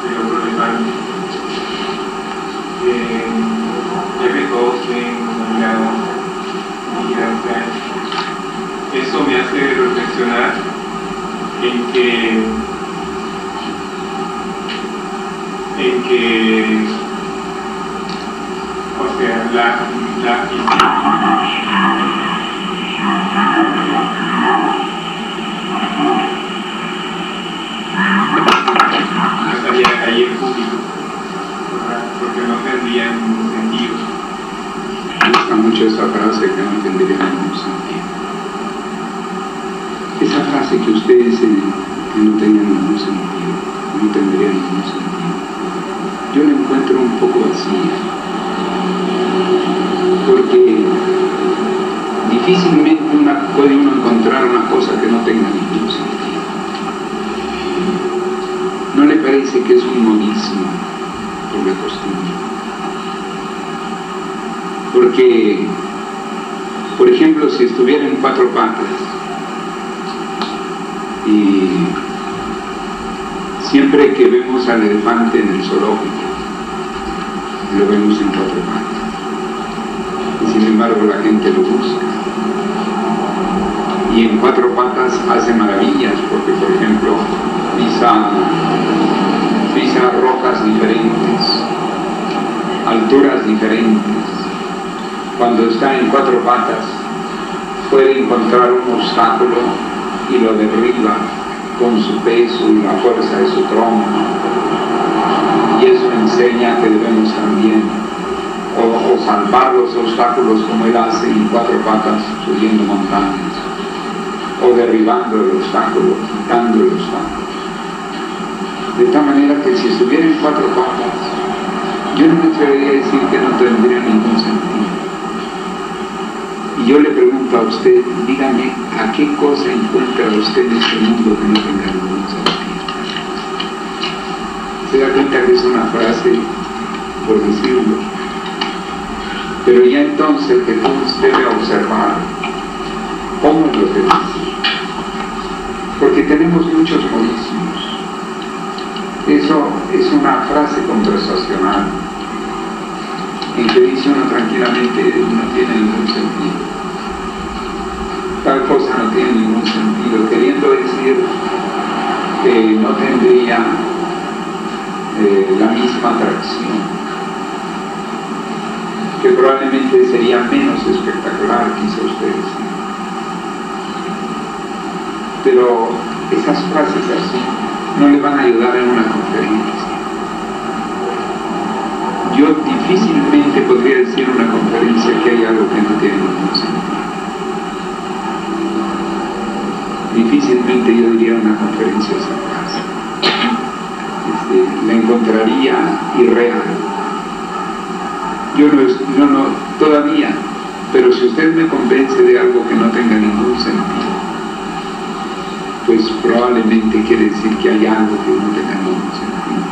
S8: el otro elefante. Ya que todos tienen una mirada vigilante, eso me hace reflexionar en que o sea, la estaría ahí en público, porque no tendría ningún sentido.
S3: Me gusta mucho esa frase, que no tendría ningún sentido. Esa frase que usted dice que no tenía ningún sentido, no tendría ningún sentido, yo la encuentro un poco vacía, porque difícilmente puede uno encontrar una cosa que no tenga ningún sentido. ¿No le parece que es un modismo por la costumbre? Porque, por ejemplo, si estuviera en cuatro patas y siempre que vemos al elefante en el zoológico, lo vemos en cuatro patas, y sin embargo la gente lo busca, y en cuatro patas hace maravillas, porque por ejemplo pisa rocas diferentes, alturas diferentes. Cuando está en cuatro patas puede encontrar un obstáculo y lo derriba con su peso y la fuerza de su tronco, y eso enseña que debemos también o salvar los obstáculos como él hace en cuatro patas, subiendo montañas, o derribando el obstáculo, quitando el obstáculo. De tal manera que si estuviera en cuatro patas, yo no me atrevería a decir que no tendría ningún sentido. Y yo le pregunto a usted, dígame, ¿a qué cosa encuentra usted en este mundo que no tenga ningún sentido? Se da cuenta que es una frase, por decirlo, pero ya entonces que tú debe observar cómo es lo que dice, porque tenemos muchos modismos. Eso es una frase conversacional en que dice uno tranquilamente, no tiene ningún sentido, tal cosa no tiene ningún sentido, queriendo decir que no tendría la misma atracción, que probablemente sería menos espectacular, quiso usted decir. Pero esas frases así no le van a ayudar en una conferencia. Yo difícilmente podría decir en una conferencia que hay algo que no tiene ningún sentido. Difícilmente yo diría en una conferencia esa frase. La encontraría irreal. Yo no, todavía, pero si usted me convence de algo que no tenga ningún sentido, pues probablemente quiere decir que hay algo que no tenga ningún sentido.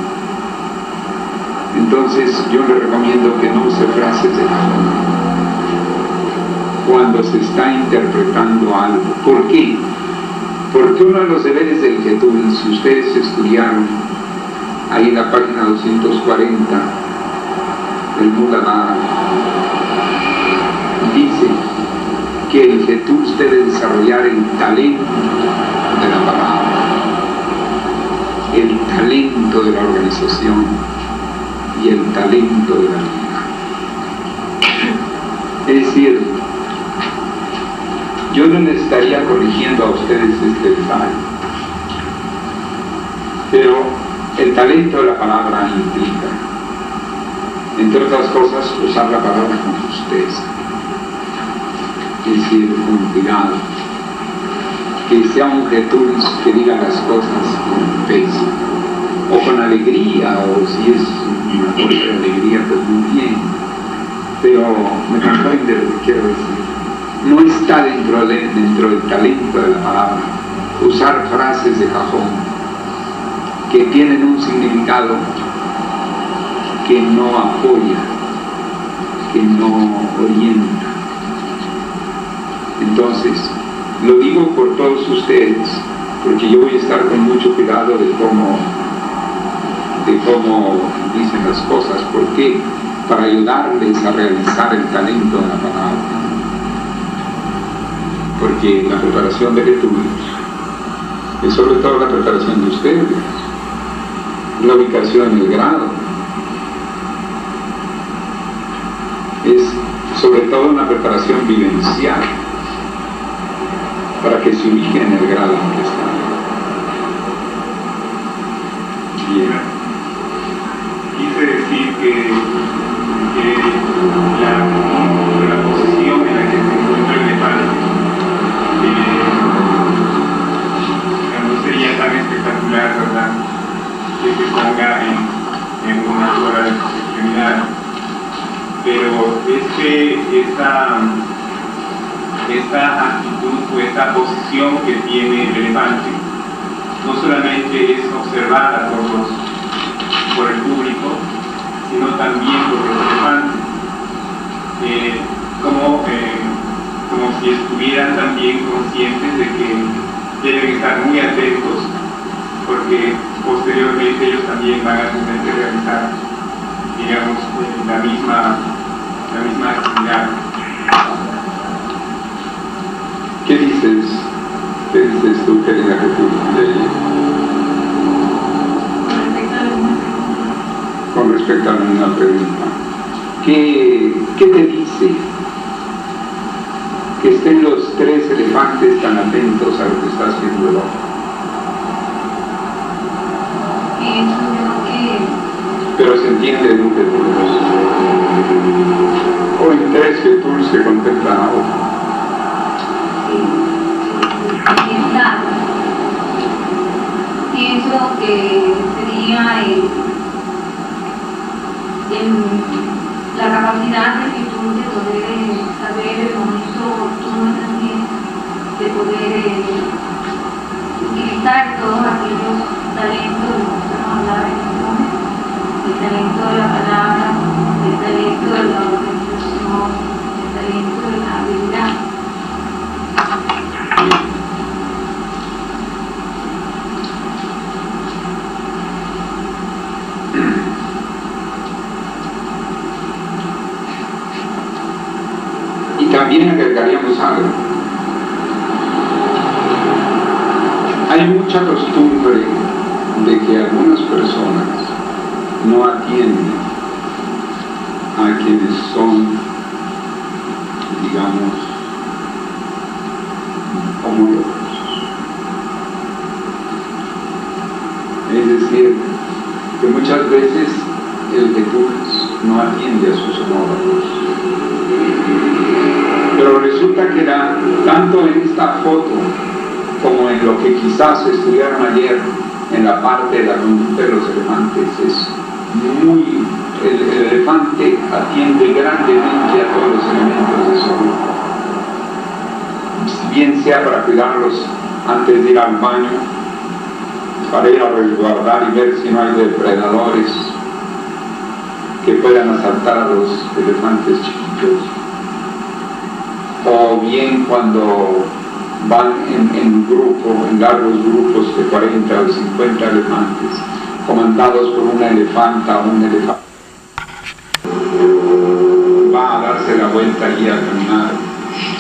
S3: Entonces yo le recomiendo que no use frases de la forma cuando se está interpretando algo. ¿Por qué? Porque uno de los deberes del Getul, si ustedes estudiaron ahí en la página 240 del Muladhara, dice que el Getul debe desarrollar el talento de la palabra, el talento de la organización y el talento de la vida. Es decir, yo no les estaría corrigiendo a ustedes este detalle, pero el talento de la palabra implica, entre otras cosas, usar la palabra con justeza, es decir, con cuidado, que sea un Getul que diga las cosas con peso, o con alegría, o si es una cosa de alegría, pues muy bien, pero me comprende lo que quiero decir. No está dentro del talento de la palabra usar frases de cajón que tienen un significado que no apoya, que no orienta. Entonces, lo digo por todos ustedes, porque yo voy a estar con mucho cuidado de cómo dicen las cosas. ¿Por qué? Para ayudarles a realizar el talento de la palabra. Porque la preparación de Getul es sobre todo la preparación de ustedes, la ubicación en el grado, es sobre todo una preparación vivencial para que se ubiquen en el grado en que están.
S8: Bien. Quise decir que la posición en la que se encuentra el elefante no sería tan espectacular, ¿verdad?, que se ponga en una sola extremidad, pero esta actitud o esta posición que tiene el elefante no solamente es observada por el público, sino también por los elefantes, como si estuvieran también conscientes de que deben estar muy atentos, porque posteriormente ellos también van a tener que realizar, digamos, la misma actividad.
S3: ¿Qué dices tú, querida Getul, de ella? Con respecto a la misma pregunta, ¿qué te dice que estén los tres elefantes tan atentos a lo que está haciendo el otro? Pero se entiende en un Getul, o en tres Getul se contemplan a otro.
S2: Pienso que sería la capacidad del Getul de poder saber el momento oportuno también, de poder utilizar todos aquellos talentos de los que vamos a hablar en este momento, el talento de la palabra, el talento de la organización, el talento de la habilidad.
S3: También agregaríamos algo. Hay mucha costumbre de que algunas personas no atienden a quienes son, digamos, homólogos. Es decir, que muchas veces el Getul no atiende a sus homólogos. Pero resulta que tanto en esta foto como en lo que quizás estudiaron ayer en la parte de la conducta de los elefantes, el elefante atiende grandemente a todos los elementos de su grupo, bien sea para cuidarlos antes de ir al baño, para ir a resguardar y ver si no hay depredadores que puedan asaltar a los elefantes chiquitos, o bien cuando van en grupo, en largos grupos de 40 o 50 elefantes, comandados por una elefanta o un elefante. Va a darse la vuelta y a caminar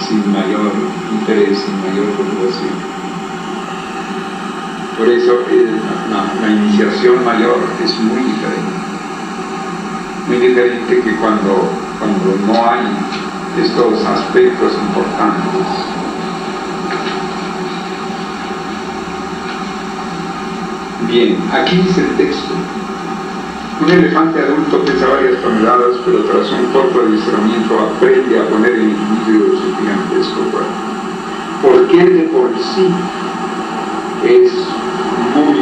S3: sin mayor interés, sin mayor preocupación. Por eso la iniciación mayor es muy diferente que cuando no hay estos aspectos importantes. Bien, aquí dice el texto. Un elefante adulto pesa varias toneladas, pero tras un corto adiestramiento aprende a poner en equilibrio su gigantesco cuerpo. Porque él de por sí es muy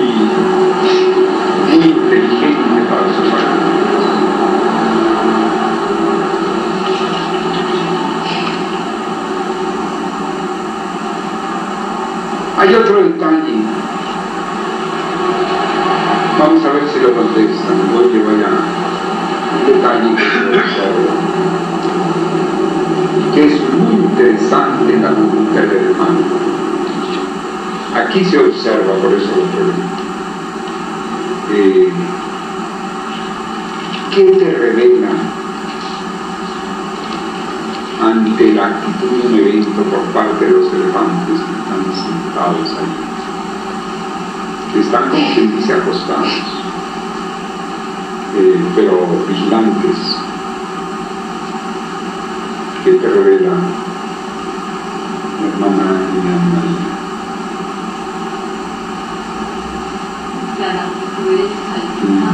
S3: inteligente para su cuerpo. Hay otro detalle. Vamos a ver si lo contestan. Voy a llevar un detalle que se observa y que es muy interesante en la conducta del elefante. Aquí se observa, por eso lo pregunto. ¿Qué te revela ante la actitud de un evento por parte de los elefantes que están sentados ahí? Que están, como quien dice, acostados, pero vigilantes. ¿Qué te revela, hermana María?
S2: La actitud es alta.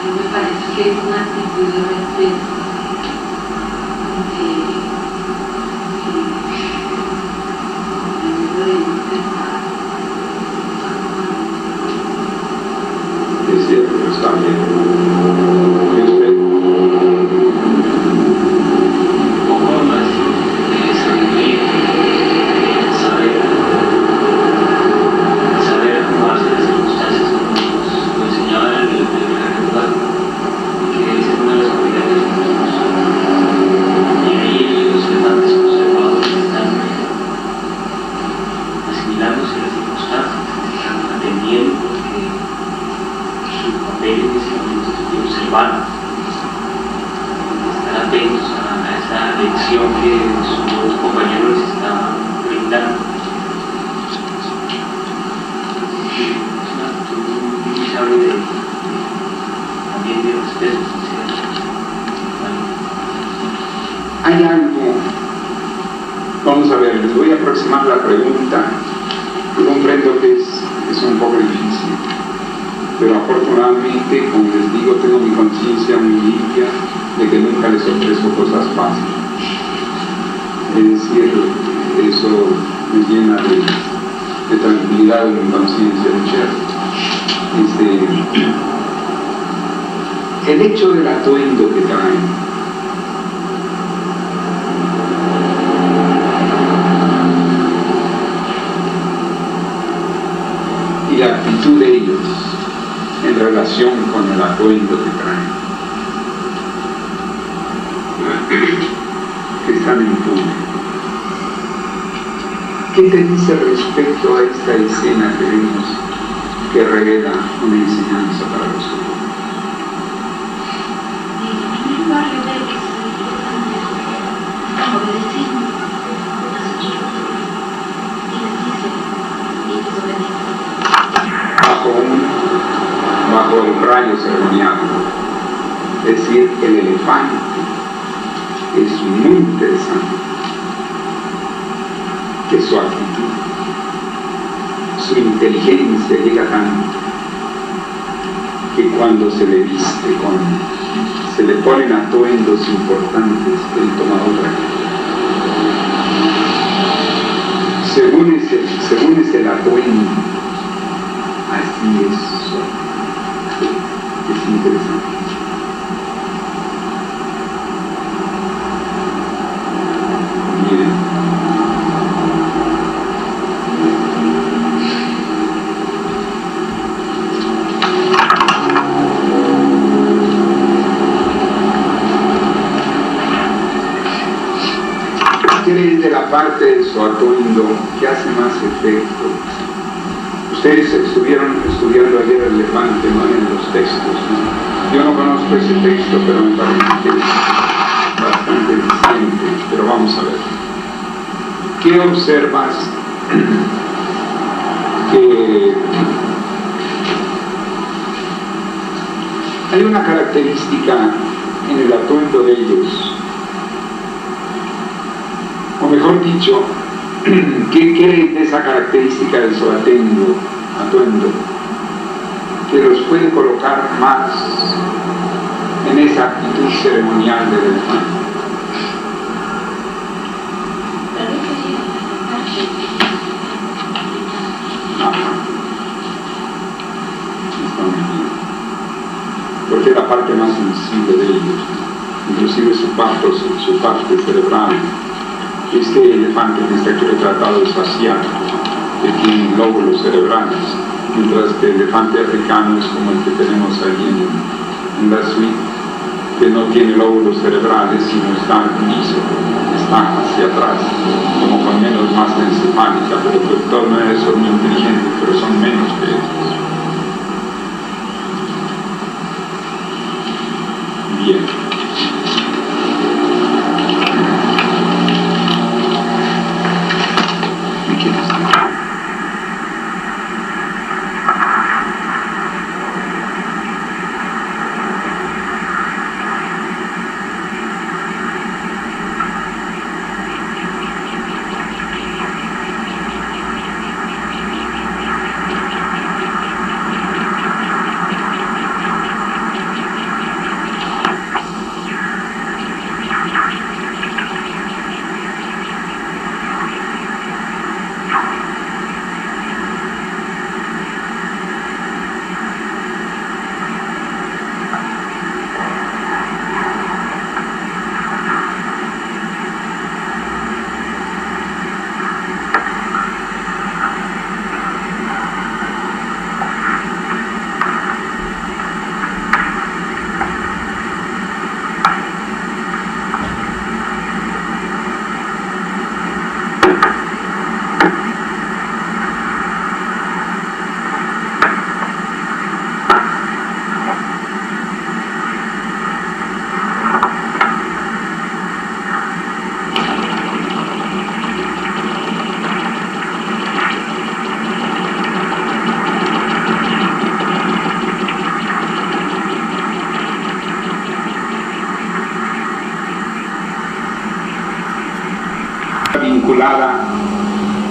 S2: Me parece que es una actitud de respeto.
S3: Es cierto, está bien.
S7: Un poco más saber acomodarse a las circunstancias, como nos enseñaba en el recordar, que esa es una de las cualidades que tenemos. Y ahí los elefantes conservadores están asimilándose a las circunstancias, están atendiendo porque su papel en ese momento es de observar, estar atentos a esa lección que sus compañeros les están brindando. Es una actitud muy sabia también de respeto,
S3: Hay algo, vamos a ver, les voy a aproximar la pregunta. Yo comprendo que es un poco difícil, pero afortunadamente, como les digo, tengo mi conciencia muy limpia de que nunca les ofrezco cosas fáciles. Es decir, eso me llena de tranquilidad en mi conciencia, el hecho del atuendo que traen, y la actitud de ellos en relación con el atuendo que traen, que están en público. ¿Qué te dice respecto a esta escena que vemos que revela una enseñanza para nosotros?
S2: En primer lugar, yo creo que es importante obedecer a sus instructores y decirse y desobedecer.
S3: Bajo el rayo ceremonial. Es decir, el elefante es muy interesante que su actitud, su inteligencia llega tanto que cuando se le viste se le ponen atuendos importantes, él toma otra. Según es el atuendo, así es. Es interesante. Miren. cree de la parte de su atuendo que hace más efecto? Ustedes estuvieron estudiando ayer el elefante, ¿no?, en los textos, ¿no? Yo no conozco ese texto, pero me parece que es bastante distinto. Pero vamos a ver. ¿Qué observas? Que hay una característica en el atuendo de ellos, o mejor dicho, ¿qué creen de esa característica de su atuendo que los puede colocar más en esa actitud ceremonial del elefante? Porque es la parte más sensible de ellos, inclusive su parte cerebral. Este elefante que está aquí retratado es asiático, que tiene lóbulos cerebrales, mientras que el elefante africano es como el que tenemos ahí en la suite, que no tiene lóbulos cerebrales, sino está liso, está hacia atrás, como con menos masa encefálica, pero de todas maneras son muy inteligentes, pero son menos que estos. Bien.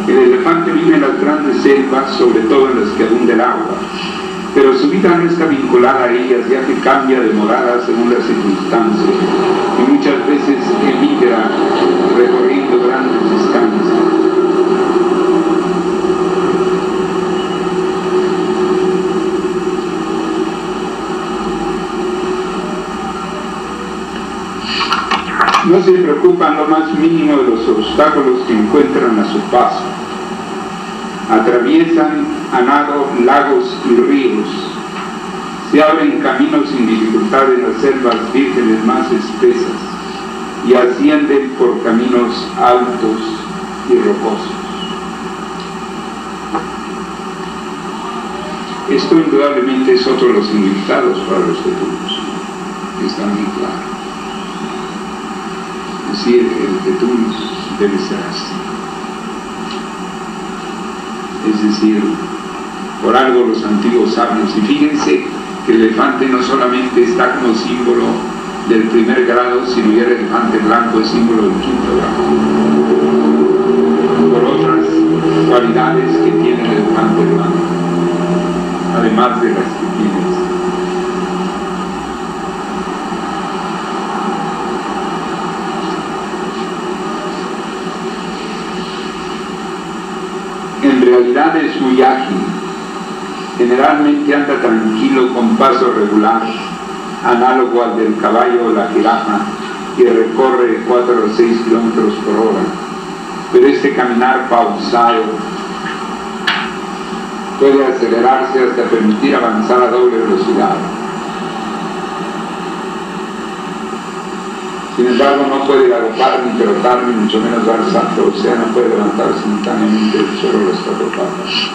S3: El elefante vive en las grandes selvas, sobre todo en las que abunda el agua, pero su vida no está vinculada a ellas, ya que cambia de morada según las circunstancias y muchas veces emigra recorriendo grandes distancias. No se preocupan lo más mínimo de los obstáculos que encuentran a su paso. Atraviesan a nado lagos y ríos. Se abren caminos sin dificultad en las selvas vírgenes más espesas y ascienden por caminos altos y rocosos. Esto indudablemente es otro de los significados para los tetunos. Está muy claro. Es decir, el tetún debe ser así. Es decir, por algo los antiguos sabios, y fíjense que el elefante no solamente está como símbolo del primer grado, sino ya el elefante blanco es símbolo del quinto grado, por otras cualidades que tiene el elefante blanco, además de las que tiene. En realidad es muy ágil, generalmente anda tranquilo con paso regular, análogo al del caballo o la jirafa, que recorre 4 o 6 kilómetros por hora, pero este caminar pausado puede acelerarse hasta permitir avanzar a doble velocidad. Sin embargo, no puede galopar ni trotar, ni mucho menos dar salto, o sea, no puede levantar simultáneamente el suelo de las cuatro patas.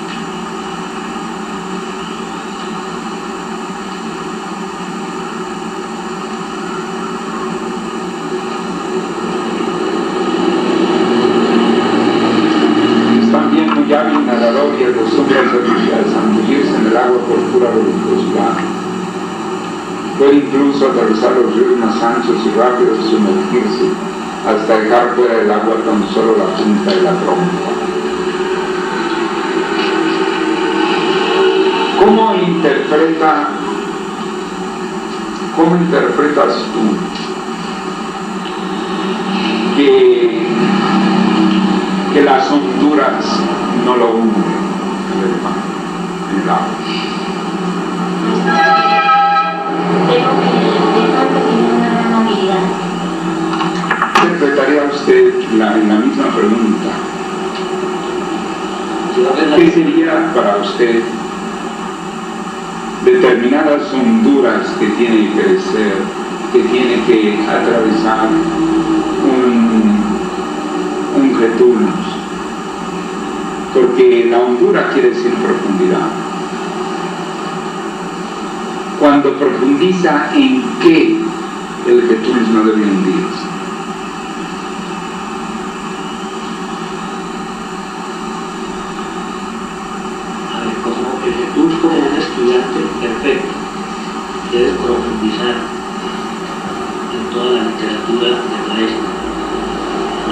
S3: Es también muy hábil nadador y acostumbra a zambullirse en el agua por pura voluptuosidad. Puede incluso atravesar los ríos más anchos y rápidos y sumergirse hasta dejar fuera del agua con solo la punta de la trompa. ¿Cómo interpretas tú que las honduras no lo hunden en el agua? ¿Interpretaría usted en la misma pregunta? ¿Qué sería para usted determinadas honduras que tiene que crecer, que tiene que atravesar un retulus? Porque la hondura quiere decir profundidad. Cuando profundiza, ¿en qué el retulus no debe hundirse?
S7: Tú como un estudiante perfecto debes profundizar en toda la literatura del maestro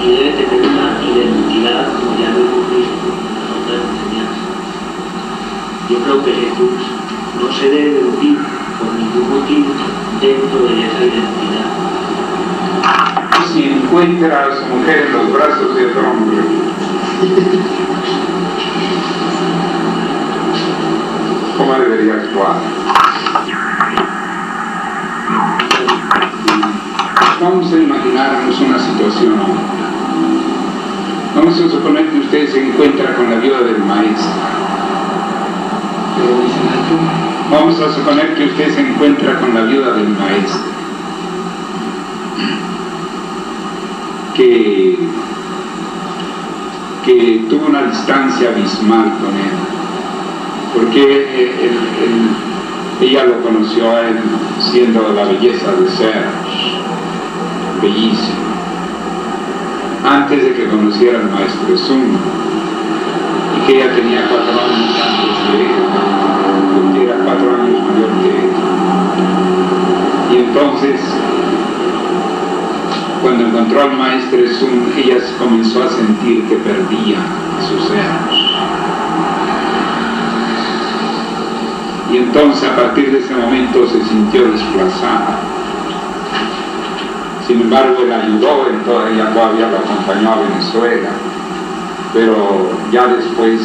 S7: y debe tener una identidad, como ya lo hemos visto en las otras enseñanzas. Yo creo que Jesús no se debe hundir por ningún motivo dentro de esa identidad.
S3: Si encuentra a su mujer en los brazos de otro hombre, ¿cómo debería actuar? Vamos a imaginarnos una situación. Vamos a suponer que usted se encuentra con la viuda del maestro. Vamos a suponer que usted se encuentra con la viuda del maestro, que tuvo una distancia abismal con él, porque ella lo conoció a él siendo la belleza de ser bellísimo, antes de que conociera al maestro Zunga, y que ella tenía 4 años antes de él, porque era 4 años mayor que él. Y entonces, cuando encontró al maestro Zunga, ella comenzó a sentir que perdía sus senos. Y entonces, a partir de ese momento, se sintió desplazada. Sin embargo, él ayudó, ella todavía lo acompañó a Venezuela, pero ya después,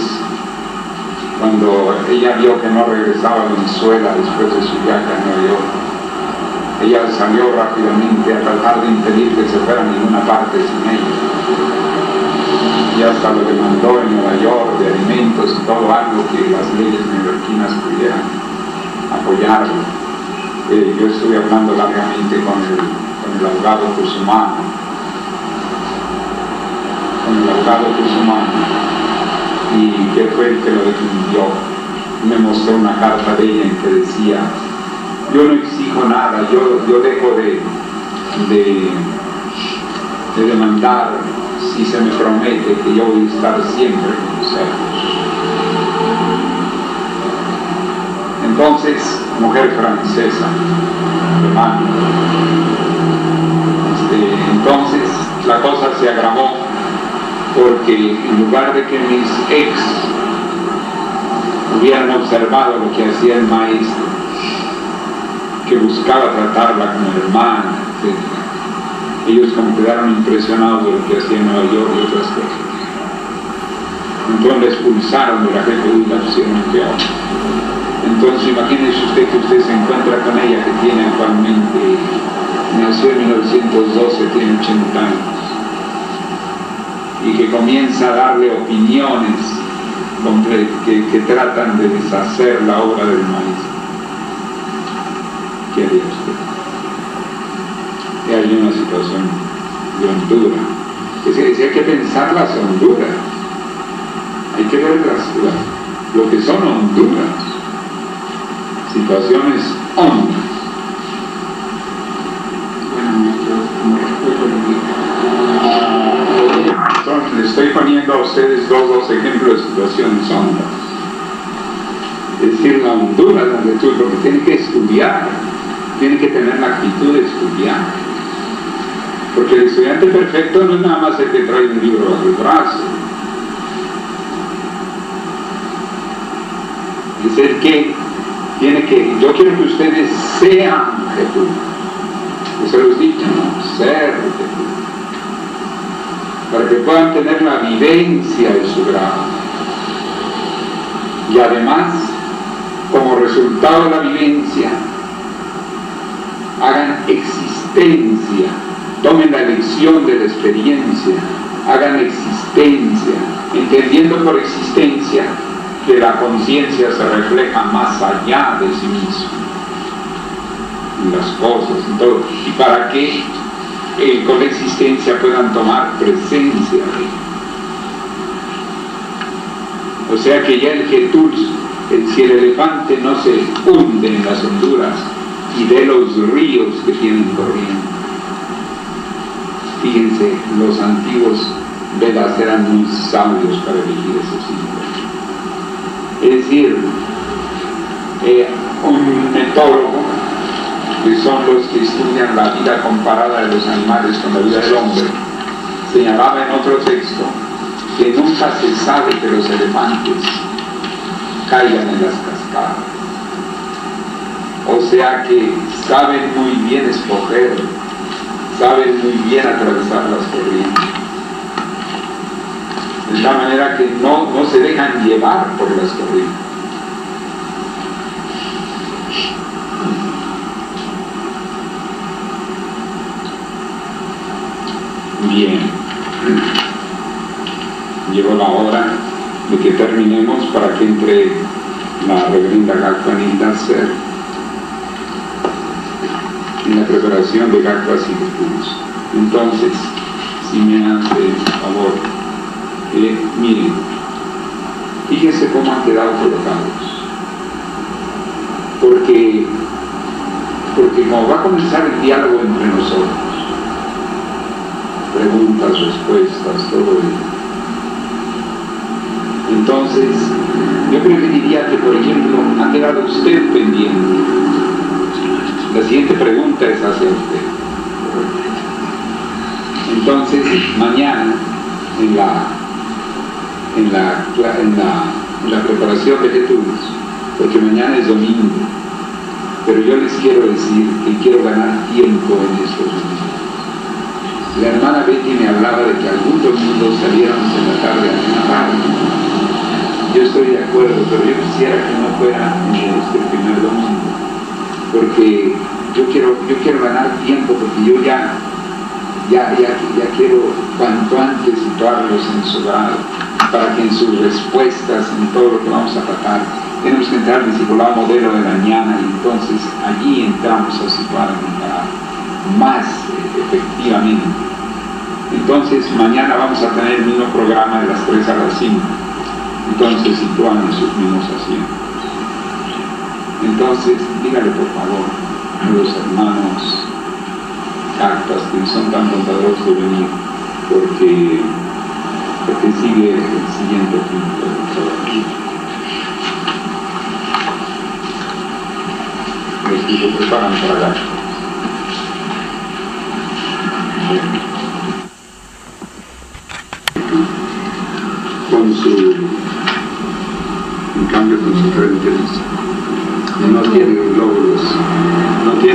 S3: cuando ella vio que no regresaba a Venezuela después de su viaje a Nueva York, ella salió rápidamente a tratar de impedir que se fuera a ninguna parte sin ella. Y hasta lo demandó en Nueva York de alimentos y todo, algo que las leyes neoyorquinas pudieran apoyarlo. Yo estuve hablando largamente con el abogado Cusumano, y que fue el que lo defendió. Me mostró una carta de ella en que decía: yo no exijo nada, yo dejo de demandar si se me promete que yo voy a estar siempre con ustedes. Entonces, mujer francesa, alemana, entonces la cosa se agravó, porque en lugar de que mis ex hubieran observado lo que hacía el maestro, que buscaba tratarla como hermana, etc., ellos como quedaron impresionados de lo que hacía en Nueva York y otras cosas. Entonces la expulsaron de la jefe y la pusieron peor. Entonces imagínese usted que usted se encuentra con ella, que tiene actualmente, nació en 1912, tiene 80 años, y que comienza a darle opiniones que tratan de deshacer la obra del maestro. ¿Qué haría usted? y hay una situación de hondura. Es decir, hay que pensar las honduras, hay que ver lo que son honduras, situaciones hondas. Entonces, les estoy poniendo a ustedes dos ejemplos de situaciones hondas. Es decir, la hondura, la lectura, porque tiene que estudiar, tiene que tener la actitud de estudiar. Porque el estudiante perfecto no es nada más el que trae un libro bajo el brazo. Es el que tiene que, yo quiero que ustedes sean Jesús. Yo se los he dicho, ¿no? Ser Jesús. Para que puedan tener la vivencia de su grado. Y además, como resultado de la vivencia, hagan existencia, tomen la elección de la experiencia, hagan existencia, entendiendo por existencia que la conciencia se refleja más allá de sí misma, en las cosas, en todo, y para que con la existencia puedan tomar presencia. O sea que ya el Jesús, si el elefante no se hunde en las honduras y de los ríos que tienen corriente. Fíjense, los antiguos Vedas eran muy sabios para elegir ese símbolo. Es decir, un metólogo, que son los que estudian la vida comparada de los animales con la vida del hombre, señalaba en otro texto que nunca se sabe que los elefantes caigan en las cascadas. O sea que saben muy bien escoger, saben muy bien atravesar las corrientes. De tal manera que no se dejan llevar por las corrientes. Bien. Llegó la hora de que terminemos para que entre la reverenda Gakvanita Ser en la preparación de Gakvas y Jesús. Entonces, si me hace favor, miren, fíjense cómo han quedado colocados. Porque como va a comenzar el diálogo entre nosotros, preguntas, respuestas, todo ello. Entonces, yo preferiría que, por ejemplo, ha quedado usted pendiente. La siguiente pregunta es hacia usted. Entonces, mañana, en la preparación de Jesús, porque mañana es domingo, pero yo les quiero decir que quiero ganar tiempo en estos domingos. La hermana Betty me hablaba de que algún domingo saliéramos en la tarde a cenar. Yo estoy de acuerdo, pero yo quisiera que no fuera en este primer domingo, porque yo quiero ganar tiempo, porque yo ya quiero cuanto antes situarlos en su grado, para que en sus respuestas, en todo lo que vamos a tratar, tenemos que entrar en el discipulado modelo de mañana, y entonces allí entramos a situar en un grado más efectivamente. Entonces mañana vamos a tener el mismo programa de las 3 a las 5. Entonces sitúan en sus mismos asientos. Entonces, dígale por favor a los hermanos Cartas que son tan bondadosos de venir, porque sigue el siguiente punto. Los que se preparan para allá. Con su frente no tiene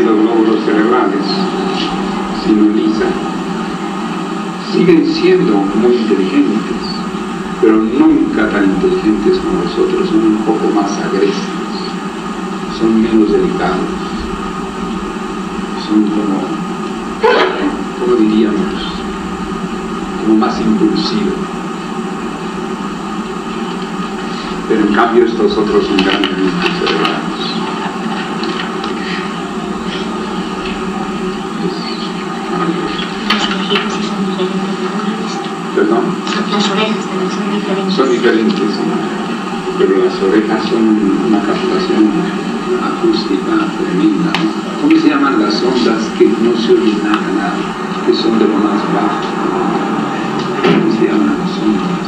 S3: los glóbulos cerebrales, sino lisa. Siguen siendo muy inteligentes, pero nunca tan inteligentes como nosotros, son un poco más agresivos, son menos delicados, son como diríamos, como más impulsivos. Pero en cambio estos otros son grandemente cerebrados.
S9: Las orejas también son diferentes.
S3: Son diferentes, ¿sí? Pero las orejas son una captación acústica tremenda, ¿no? ¿Cómo se llaman las ondas que no se oyen nada, que son de lo más bajo? ¿Cómo se llaman las ondas?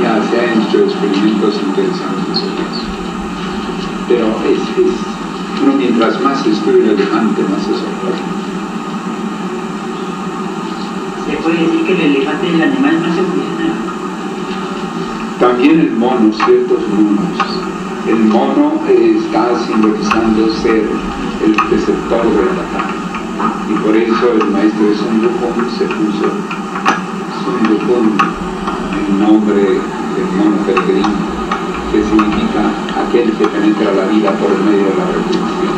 S3: Ya se han hecho experimentos interesantes sobre eso. Pero uno mientras más estudia el elefante, más se sorprende.
S5: Se puede decir que el elefante es el animal más evolucionado.
S3: También el mono, ciertos monos. El mono está simbolizando ser el receptor de la carne. Y por eso el maestro de Sun Wukong se puso Sun Wukong, el nombre del mono peregrino, que significa aquel que penetra la vida por el medio de la reproducción.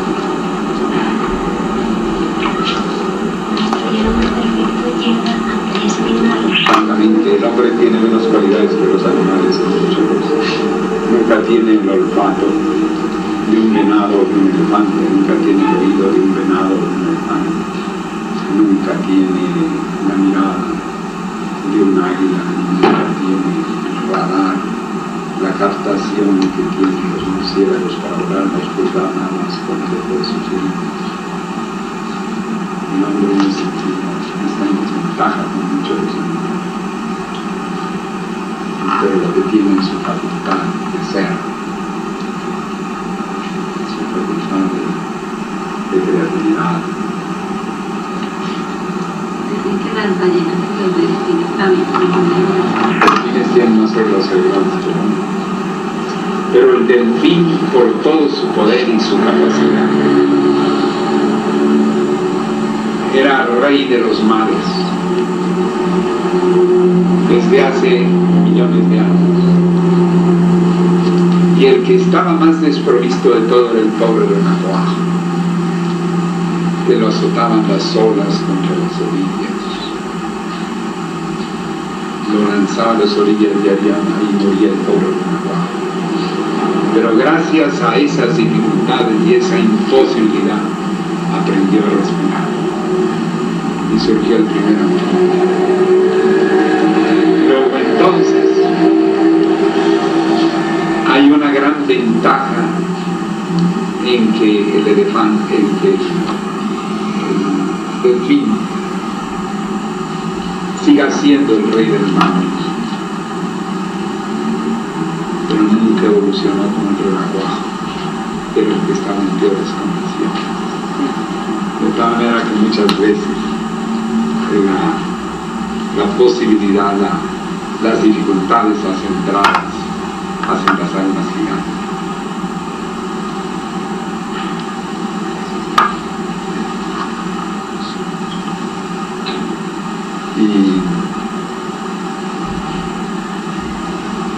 S3: Francamente, el hombre tiene menos cualidades que los animales en muchas cosas. Nunca tiene el olfato de un venado o de un elefante, nunca tiene el oído de un venado o de un elefante, nunca tiene la mirada de un águila, nunca tiene el radar, la captación que tienen los murciélagos para volar nos pulgar nada más con el ojo de sus oídos. El hombre en ese sentido está en desventaja con muchos de los animales, pero lo que tiene es su facultad de ser, su facultad de creatividad.
S2: Dicen que las ballenas y los delfines también
S3: Los delfines tienen más reglas sagradas, pero el delfín, por todo su poder y su capacidad, era rey de los mares desde hace millones de años. Y el que estaba más desprovisto de todo era el pobre renacuajo, que lo azotaban las olas contra las orillas. Lo lanzaba a las orillas y ahí moría el pobre renacuajo. Pero gracias a esas dificultades y esa imposibilidad aprendió a respirar. Y surgió el primer amor. Luego entonces hay una gran ventaja en que el elefante, el delfín, siga siendo el rey del mar, pero nunca evolucionó como el renacuajo, que era el que estaba en peores condiciones. De tal manera que muchas veces la posibilidad, las dificultades, las entradas, hacen las almas gigantes.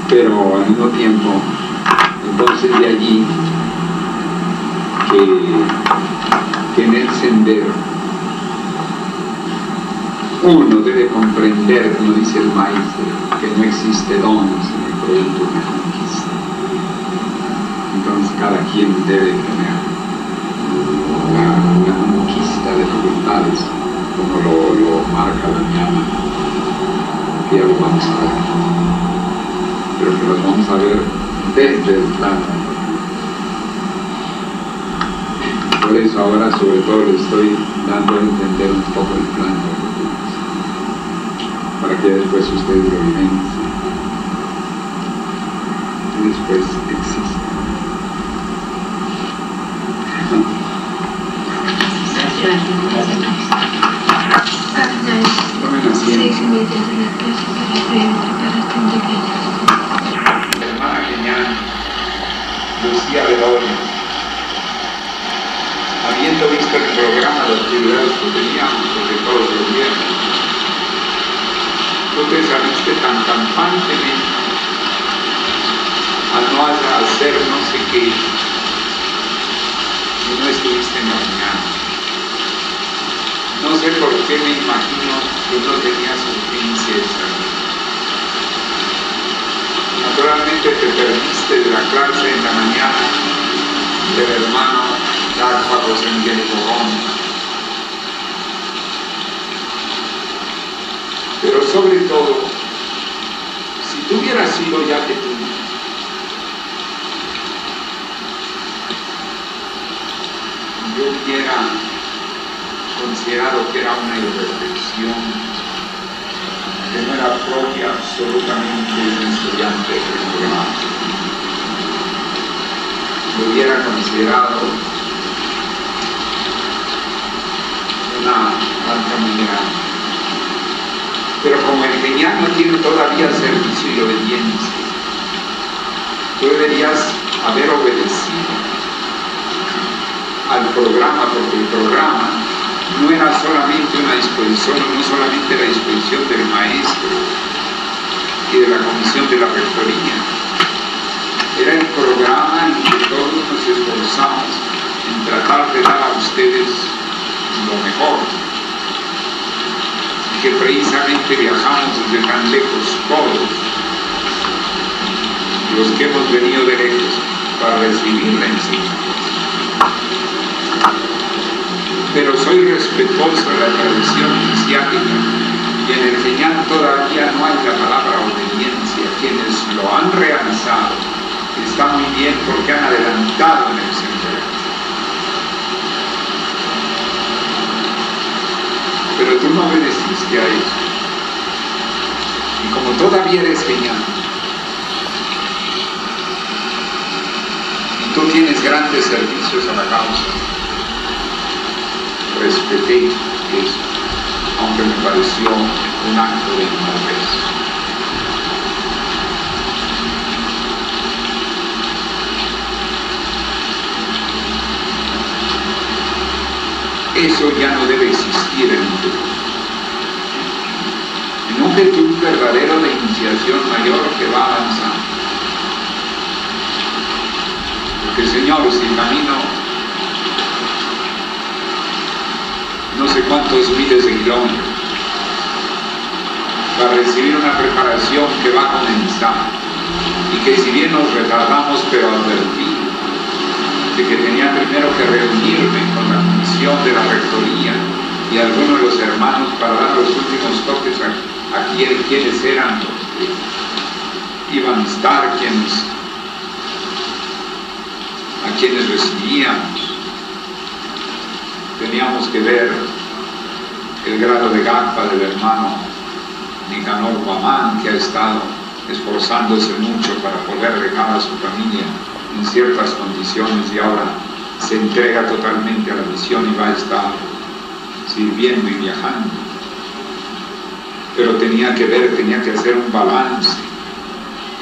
S3: Pero al mismo tiempo, entonces de allí que en el sendero uno debe comprender, como dice el maestro, que no existe dones en el producto de la conquista. Entonces cada quien debe tener una conquista de facultades, como lo marca la llama, que ya lo vamos a ver, pero que los vamos a ver desde el plano. Por eso ahora sobre todo le estoy dando a entender un poco el plano, para que después ustedes lo vivencien y después existan. Tomen asiento. Hermana Genial, Lucía Bedoya, habiendo visto el programa de actividades que teníamos, sobre todo los viernes, tú te saliste tan campantemente a no hacer no sé qué y no estuviste en la mañana. No sé por qué me imagino que no tenías un princesa. Naturalmente te perdiste de la clase en la mañana del hermano Darfa José Miguel Bogón. Pero sobre todo, si tú hubieras sido ya que tú, yo hubiera considerado que era una irreflexión, que no era propia absolutamente de un estudiante de primer grado. Lo hubiera considerado una falta muy grande. Pero como el genial no tiene todavía servicio y obediencia, tú deberías haber obedecido al programa, porque el programa no era solamente una disposición, no solamente la disposición del maestro y de la comisión de la rectoría, era el programa en que todos nos esforzamos en tratar de dar a ustedes lo mejor, y que precisamente viajamos desde tan lejos todos, los que hemos venido de lejos para recibir la enseñanza. Pero soy respetuoso de la tradición iniciática y en el genial todavía no hay la palabra obediencia. Quienes lo han realizado está muy bien porque han adelantado en el sendero. Pero tú no obedeciste a eso. Y como todavía eres genial, y tú tienes grandes servicios a la causa, respeté eso, aunque me pareció un acto de inmadurez. Eso ya no debe existir en un Jesús. En un Jesús verdadero de iniciación mayor que va avanzando. Porque Señor, si camino no sé cuántos miles de kilómetros para recibir una preparación que va a comenzar y que si bien nos retardamos, pero advertí de que tenía primero que reunirme con la comisión de la rectoría y algunos de los hermanos para dar los últimos toques a quienes eran los que iban a estar, a quienes recibíamos. Teníamos que ver el grado de gapa del hermano Nicanor Guamán, que ha estado esforzándose mucho para poder dejar a su familia en ciertas condiciones y ahora se entrega totalmente a la misión y va a estar sirviendo y viajando. Pero tenía que hacer un balance.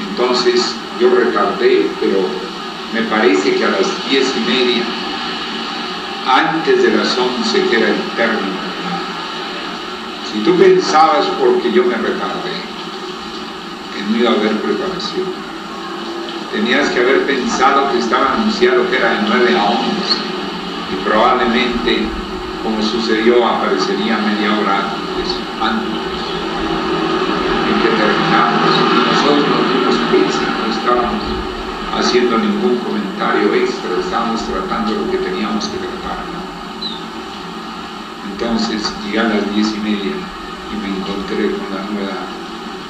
S3: Entonces yo retardé, pero me parece que a las 10:30, antes de las 11, que era el término. Si tú pensabas, porque yo me retardé, que no iba a haber preparación, tenías que haber pensado que estaba anunciado que era de 9 a 11 y probablemente, como sucedió, aparecería media hora antes en que terminamos y nosotros nos dimos prisa, no estábamos haciendo ningún comentario extra, estábamos tratando lo que teníamos que tratar. Entonces llegué a las 10:30 y me encontré con la nueva,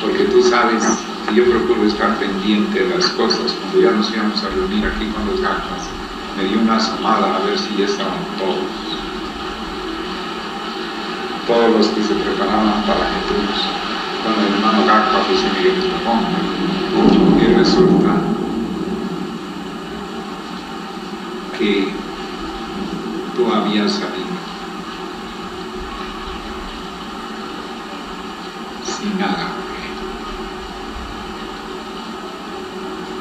S3: porque tú sabes que yo procuro estar pendiente de las cosas. Cuando ya nos íbamos a reunir aquí con los gacas, me dio una asomada a ver si ya estaban todos los que se preparaban para Jesús, con el hermano Gaca José Miguel Trujón, y resulta que tú habías salido sin nada.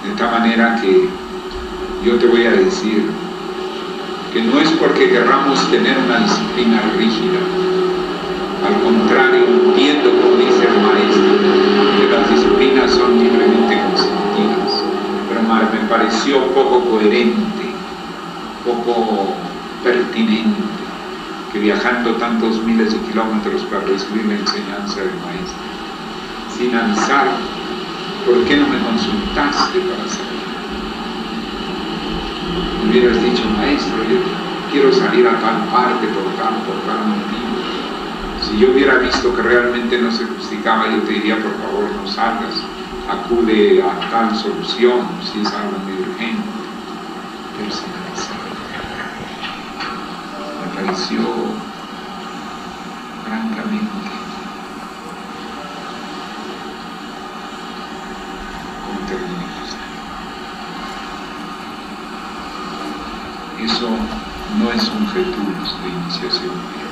S3: De tal manera que yo te voy a decir que no es porque querramos tener una disciplina rígida. Al contrario, entiendo, como dice el maestro, que las disciplinas son libremente consentidas, pero me pareció poco coherente, poco pertinente, que viajando tantos miles de kilómetros para recibir la enseñanza del maestro, sin avisar, ¿por qué no me consultaste para salir? Me hubieras dicho, maestro, yo quiero salir a tal parte por tal motivo. Si si yo hubiera visto que realmente no se justificaba, yo te diría, por favor, no salgas, acude a tal solución, si es algo muy urgente. Pero se me pareció francamente con términos. Eso no es un Getúlus de iniciación.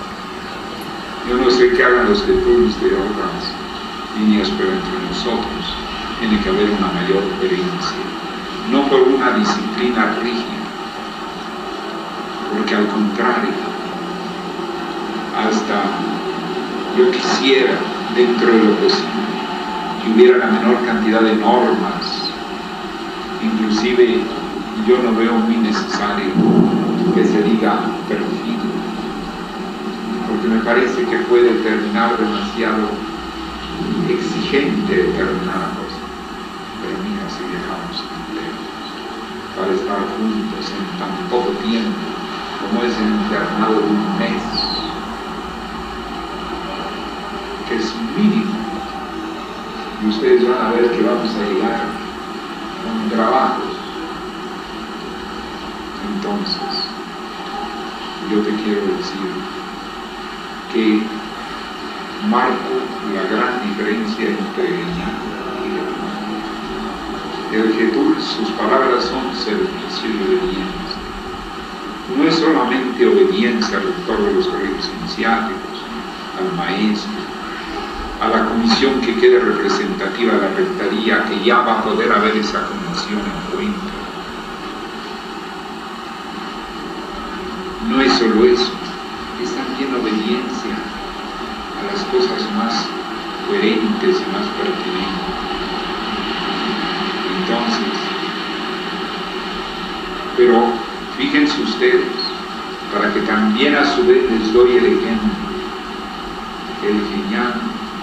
S3: Yo no sé qué hagan los Getúlus de otras líneas, pero entre nosotros tiene que haber una mayor coherencia, no por una disciplina rígida, porque al contrario, hasta yo quisiera, dentro de lo posible, que hubiera la menor cantidad de normas. Inclusive yo no veo muy necesario que se diga perfil, porque me parece que puede determinar demasiado exigente determinada cosa. Pero mira, si viajamos tan lejos para estar juntos en tan poco tiempo como es el internado de un mes, que es mínimo, y ustedes van a ver que vamos a llegar con trabajos. Entonces, yo te quiero decir que marco la gran diferencia entre el Getúlus. Sus palabras son servicio y obediencia. No es solamente obediencia al rector de los colegios iniciáticos, al maestro, a la comisión que quede representativa de la rectoría, que ya va a poder haber esa comisión en cuenta. No es solo eso, es también obediencia a las cosas más coherentes y más pertinentes. Entonces, pero fíjense ustedes, para que también a su vez les doy el ejemplo, el genial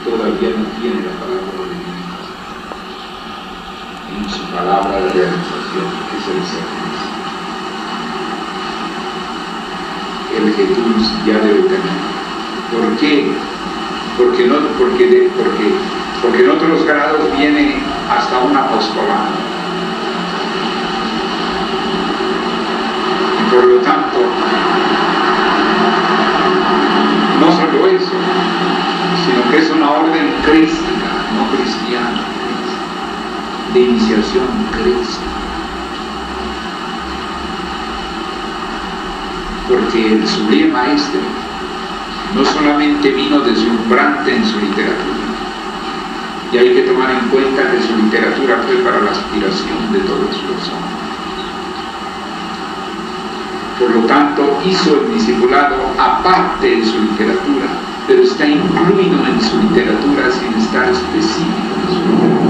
S3: todavía no tiene la palabra de Dios en su palabra de realización, que es el servicio. El Getúlus ya debe tener. ¿Por qué? Porque en otros grados viene hasta un apostolado. Y por lo tanto, no solo eso, sino que es una orden crística, no cristiana, de iniciación crística. Porque el sublime maestro no solamente vino deslumbrante en su literatura, y hay que tomar en cuenta que su literatura fue para la aspiración de todos los hombres. Por lo tanto, hizo el discipulado aparte de su literatura, pero está incluido en su literatura sin estar específico en su literatura.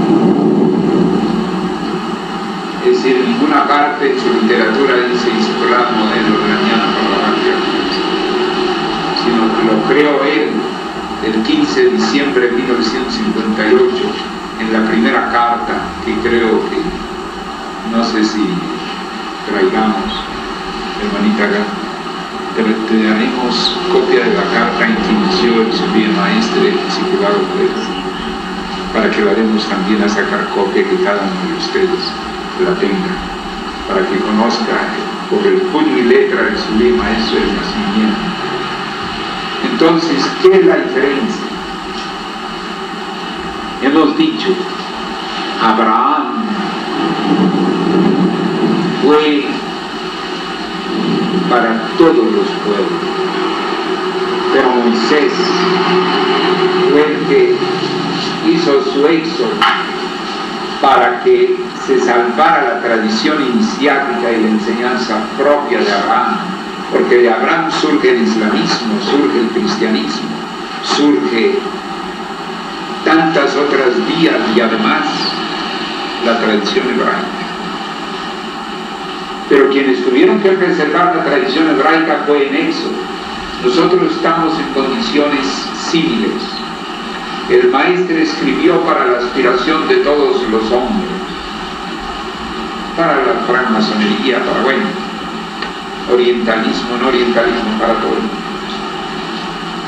S3: Es decir, en ninguna parte en su literatura dice discipulado modelo de mañana para la patria, sino que lo creó él el 15 de diciembre de 1958 en la primera carta, que creo que, no sé si traigamos, hermanita, te daremos copia de la carta en que inició el sublime maestro del discipulado para que la demos también a sacar copia, que cada uno de ustedes la tenga, para que conozca por el puño y letra del sublime maestro del nacimiento. Entonces, ¿qué es la diferencia? Hemos dicho, Abraham fue para todos los pueblos, pero Moisés fue el que hizo su éxodo para que se salvara la tradición iniciática y la enseñanza propia de Abraham, porque de Abraham surge el islamismo, surge el cristianismo, surge tantas otras vías y además la tradición hebraica. Pero quienes tuvieron que preservar la tradición hebraica fue en Éxodo. Nosotros estamos en condiciones similares. El maestro escribió para la aspiración de todos los hombres, para la francmasonería, para, bueno, orientalismo, no orientalismo, para todo el mundo.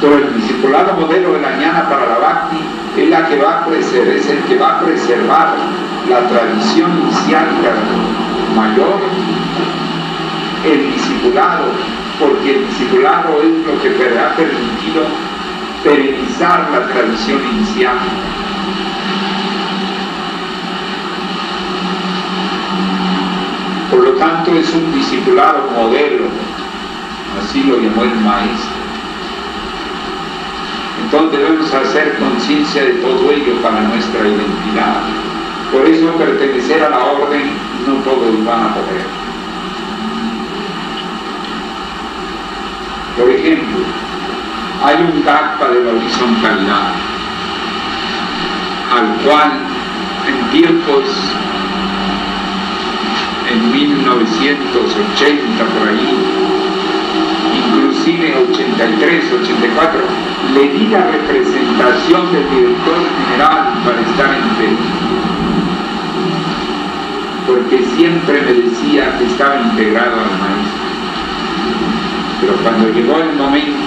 S3: Pero el discipulado modelo de la ñana para la Bhakti es el que va a preservar la tradición iniciática mayor, el discipulado, porque el discipulado es lo que ha permitido perenizar la tradición iniciática. Por lo tanto, es un discipulado modelo, así lo llamó el maestro. Entonces debemos hacer conciencia de todo ello para nuestra identidad. Por eso pertenecer a la orden no todos van a poder. Por ejemplo, hay un DACPA de la horizontalidad, al cual en tiempos, en 1980 por ahí, inclusive 83, 84, le di la representación del director general para estar en Perú, porque siempre me decía que estaba integrado al maestro. Pero cuando llegó el momento,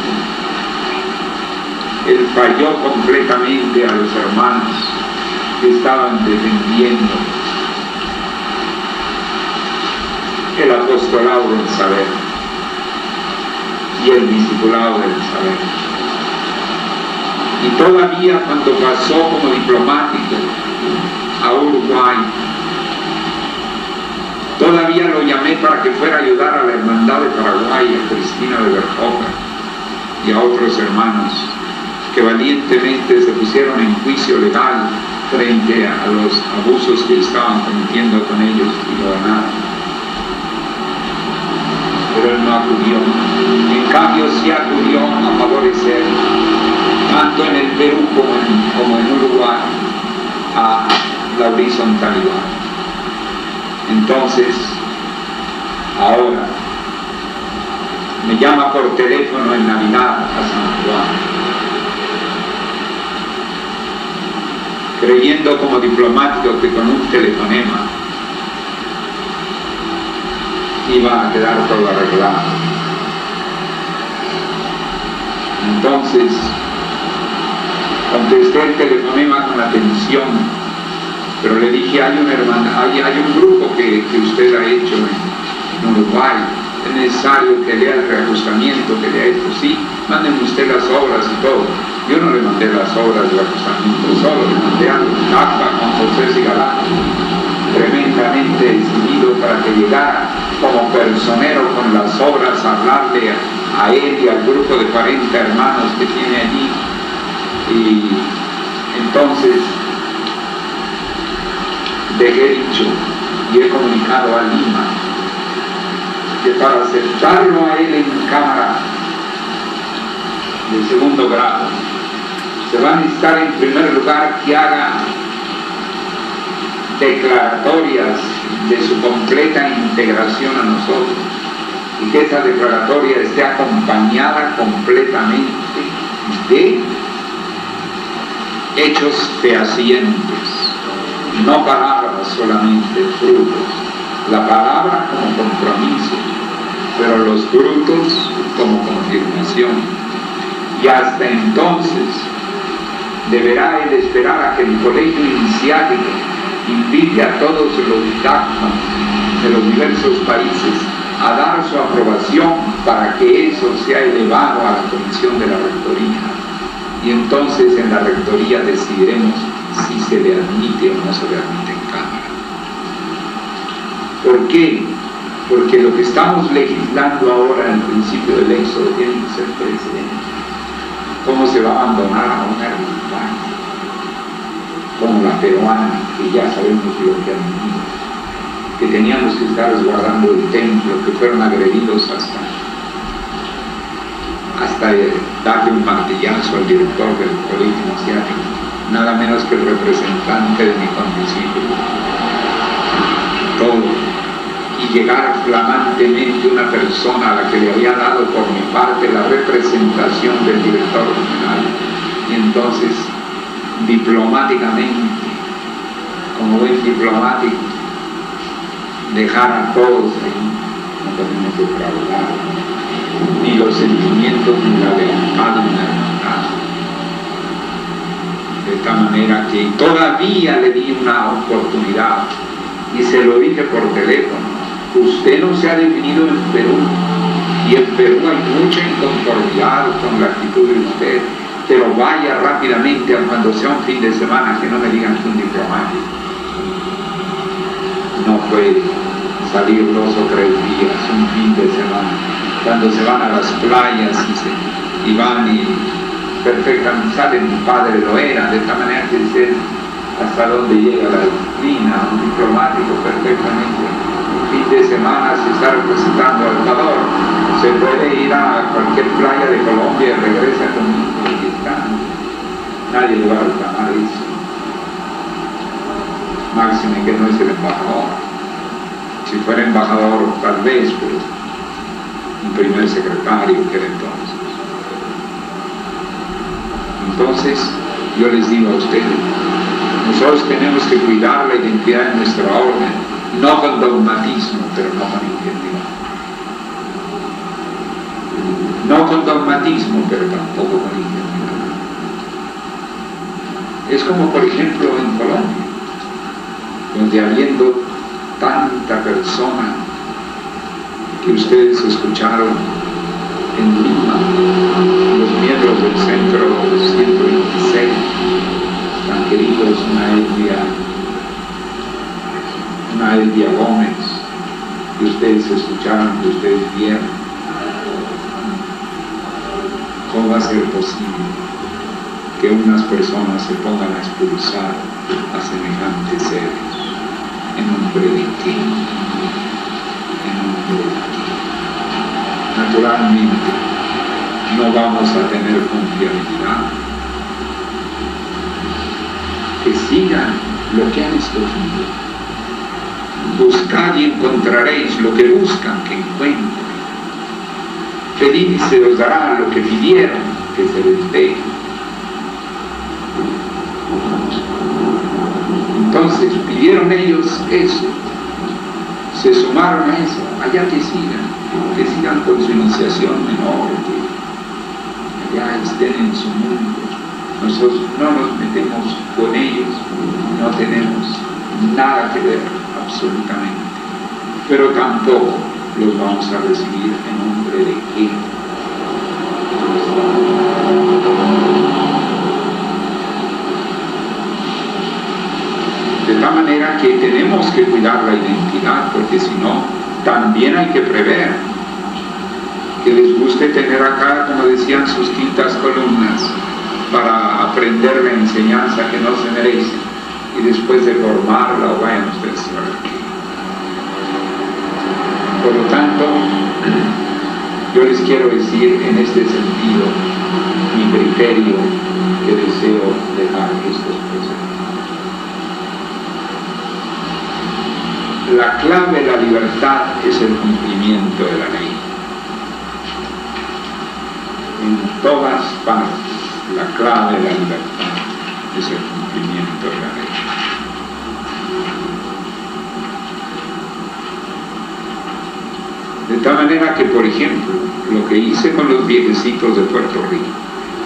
S3: él falló completamente a los hermanos que estaban defendiendo el apostolado del saber y el discipulado del saber. Y todavía cuando pasó como diplomático a Uruguay, todavía lo llamé para que fuera a ayudar a la Hermandad de Paraguay, a Cristina de Berjoca y a otros hermanos que valientemente se pusieron en juicio legal frente a los abusos que estaban cometiendo con ellos y lo ganaron. Pero él no acudió. En cambio sí acudió a favorecer, tanto en el Perú como en Uruguay, a la horizontalidad. Entonces, ahora, me llama por teléfono en Navidad a San Juan, creyendo como diplomático que con un telefonema iba a quedar todo arreglado. Entonces, contesté el telefonema con atención, pero le dije, hay un grupo que usted ha hecho en Uruguay, es necesario que lea el reajustamiento que le ha hecho. Sí, mándenme usted las obras y todo. Yo no le mandé las obras de reajustamiento solo, le mandé a DACPA con José Cigalá, tremendamente decidido para que llegara como personero con las obras a hablarle a él y al grupo de 40 hermanos que tiene allí. Y entonces dejé dicho y he comunicado a Lima que para aceptarlo a él en Cámara de segundo grado se va a necesitar en primer lugar que haga declaratorias de su completa integración a nosotros y que esa declaratoria esté acompañada completamente de hechos fehacientes, no palabras solamente, frutos. La palabra como compromiso, pero los frutos como confirmación. Y hasta entonces deberá él esperar a que el colegio iniciático invite a todos los DACPA de los diversos países a dar su aprobación para que eso sea elevado a la comisión de la rectoría. Y entonces en la rectoría decidiremos si se le admite o no se le admite en Cámara. ¿Por qué? Porque lo que estamos legislando ahora en el principio del éxodo tiene que ser precedente. ¿Cómo se va a abandonar a una hermandad como la peruana, que ya sabemos lo que han vivido, que teníamos que estar resguardando el templo, que fueron agredidos hasta darle un martillazo al director del colegio iniciático, nada menos que el representante de mi condiscípulo? Todo. Y llegar flamantemente una persona a la que le había dado por mi parte la representación del director general, y entonces diplomáticamente, como buen diplomático, dejar a todos ahí, podemos defraudar, ni los sentimientos ni la lealtad ni la hermandad. De tal manera que todavía le di una oportunidad y se lo dije por teléfono. Usted no se ha definido en Perú, y en Perú hay mucha inconformidad con la actitud de usted, pero vaya rápidamente cuando sea un fin de semana, que no me digan que un diplomático. No puede salir 2 o 3 días, un fin de semana, cuando se van a las playas y van y perfectamente salen, mi padre lo era, de esta manera que sé hasta dónde llega la disciplina, un diplomático perfectamente. Un fin de semana se está representando al Ecuador, se puede ir a cualquier playa de Colombia y regresa conmigo y está. Nadie le va a reclamar eso. Máxime que no es el embajador. Si fuera embajador tal vez, pero un primer secretario que era entonces. Entonces, yo les digo a ustedes, nosotros tenemos que cuidar la identidad de nuestra orden, no con dogmatismo, pero no con ingenuidad. No con dogmatismo, pero tampoco con ingenuidad. Es como, por ejemplo, en Colombia, donde habiendo tanta persona que ustedes escucharon en Lima, los miembros del Centro 126, tan queridos, una Elvia Gómez, que ustedes escucharon, que ustedes vieron. ¿Cómo va a ser posible que unas personas se pongan a expulsar a semejantes seres? ¿En nombre de qué? ¿En nombre de qué? Naturalmente, no vamos a tener confiabilidad. Que sigan lo que han escogido. Buscad y encontraréis lo que buscan, que encuentren. Pedid y se os dará lo que pidieron, que se les dé. Entonces pidieron ellos eso, se sumaron a eso, allá que sigan con su iniciación menor, que allá estén en su mundo. Nosotros no nos metemos con ellos, no tenemos nada que ver, absolutamente, pero tampoco los vamos a recibir en nombre de quién. De tal manera que tenemos que cuidar la identidad, porque si no, también hay que prever que les guste tener acá, como decían, sus quintas columnas para aprender la enseñanza que no se merecen, y después de formarla o vayan ustedes a ver qué. Por lo tanto, yo les quiero decir en este sentido mi criterio que deseo dejar estos presentes. La clave de la libertad es el cumplimiento de la ley. En todas partes, la clave de la libertad es el cumplimiento de la ley. De tal manera que, por ejemplo, lo que hice con los viejecitos de Puerto Rico,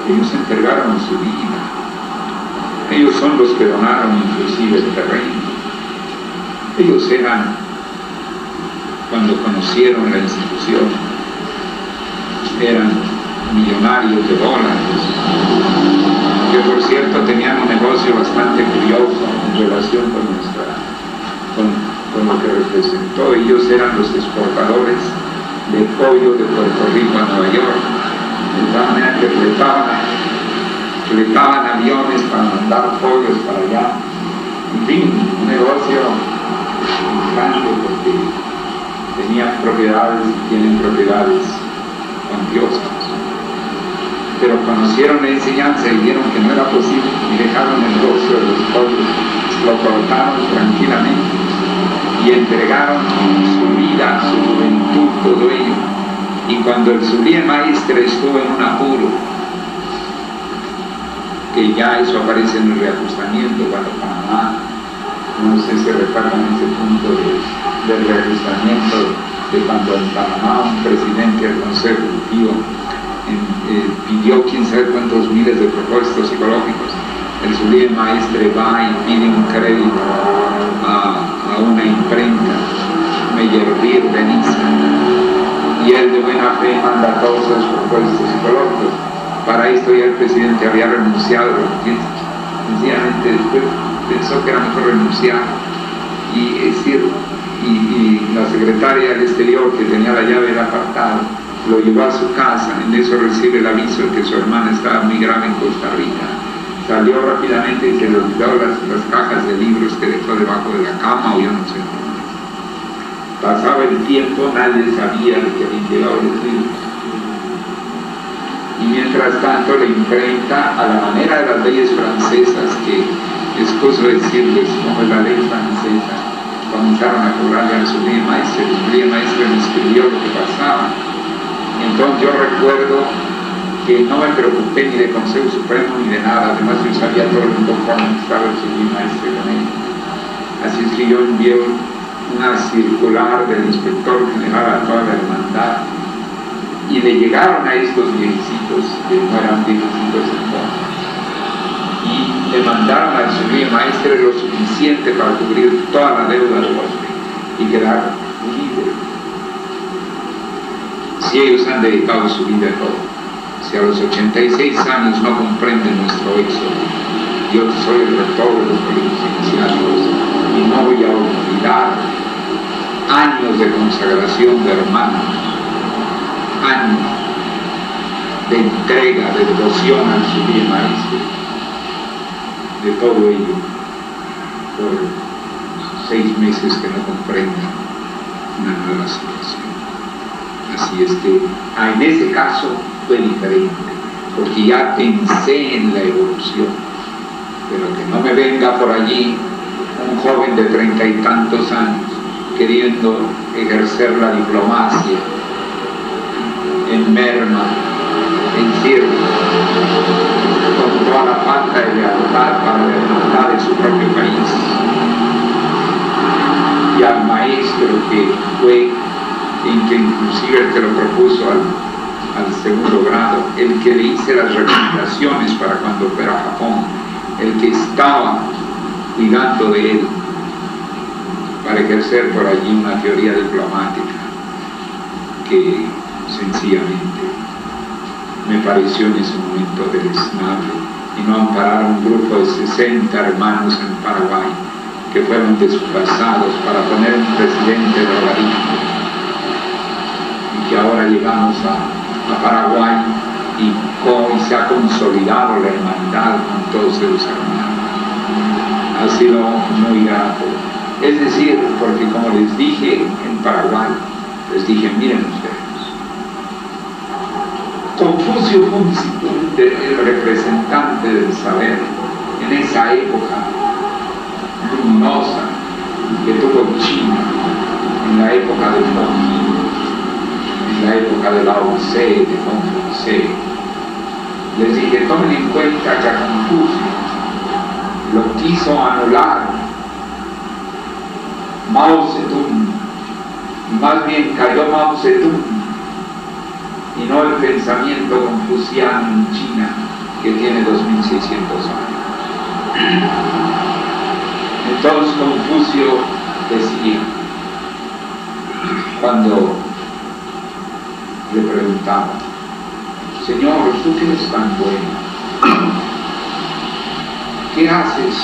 S3: ellos entregaron su vida. Ellos son los que donaron inclusive el terreno. Ellos eran, cuando conocieron la institución, eran millonarios de dólares, que por cierto tenían un negocio bastante curioso en relación con lo que representó. Ellos eran los exportadores de pollo de Puerto Rico a Nueva York, de tal manera que fletaban aviones para mandar pollos para allá. En fin, un negocio grande, porque tenían propiedades y tienen propiedades cuantiosas. Pero conocieron la enseñanza y vieron que no era posible y dejaron el negocio de los pollos, lo colocaron tranquilamente y entregaron su vida, su juventud, todo ello. Y cuando el Sublime Maestre estuvo en un apuro, que ya eso aparece en el reajustamiento cuando Panamá, no sé si recuerdan ese punto del reajustamiento, de cuando en Panamá un presidente del Consejo Ejecutivo pidió quién sabe cuántos miles de propósitos psicológicos. El sublime maestre va y pide un crédito a una imprenta, Meyerbeer de Niza, y él de buena fe manda todos esos propósitos psicológicos. Para esto ya el presidente había renunciado, sencillamente después pensó que era mejor renunciar, y la secretaria del exterior que tenía la llave del apartado lo llevó a su casa. En eso recibe el aviso de que su hermana estaba muy grave en Costa Rica. Salió rápidamente y se le olvidó las cajas de libros que dejó debajo de la cama o yo no sé dónde. Pasaba el tiempo, nadie sabía de que habían llevado los libros. Y mientras tanto la imprenta, a la manera de las leyes francesas, que es cosa de decirles como es la ley francesa, comenzaron a cobrarle al sublime maestre. El sublime maestre me escribió lo que pasaba. Entonces yo recuerdo que no me preocupé ni de Consejo Supremo ni de nada, además yo sabía todo el mundo cómo estaba el sublime maestre con él. Así es que yo envié una circular del inspector general a toda la hermandad, y le llegaron a estos viejitos, que no eran viejitos entonces, y le mandaron al sublime maestre lo suficiente para cubrir toda la deuda del bosque y quedar libre. Si ellos han dedicado su vida a todo, si a los 86 años no comprenden nuestro éxodo, yo soy el rector de los colegios iniciáticos y no voy a olvidar años de consagración de hermanos, años de entrega, de devoción al sublime maestro, de todo ello por 6 meses que no comprendan una nueva situación. Así es que en ese caso fue diferente, porque ya pensé en la evolución, pero que no me venga por allí un joven de 30 y tantos años queriendo ejercer la diplomacia en merma, en circo, con toda la falta de lealtad para la hermandad de su propio país, y al maestro que fue, en que inclusive el que lo propuso al segundo grado, el que le hice las recomendaciones para cuando fuera a Japón, el que estaba cuidando de él para ejercer por allí una teoría diplomática que sencillamente me pareció en ese momento deleznable, y no amparar a un grupo de 60 hermanos en Paraguay que fueron desplazados para poner un presidente drogadicto, y que ahora llegamos a Paraguay y se ha consolidado la hermandad con todos esos hermanos. Ha sido muy grato. Es decir, porque como les dije en Paraguay, les dije, miren ustedes, Confucio fue el representante del saber en esa época luminosa que tuvo China, en la época del Moji, en la época de Lao Tse, de Confucio. Les dije, tomen en cuenta que a Confucio lo quiso anular Mao Zedong, más bien cayó Mao Zedong y no el pensamiento confuciano en China, que tiene 2600 años. Entonces Confucio decía, cuando le preguntaba, Señor, tú que eres tan bueno, ¿qué haces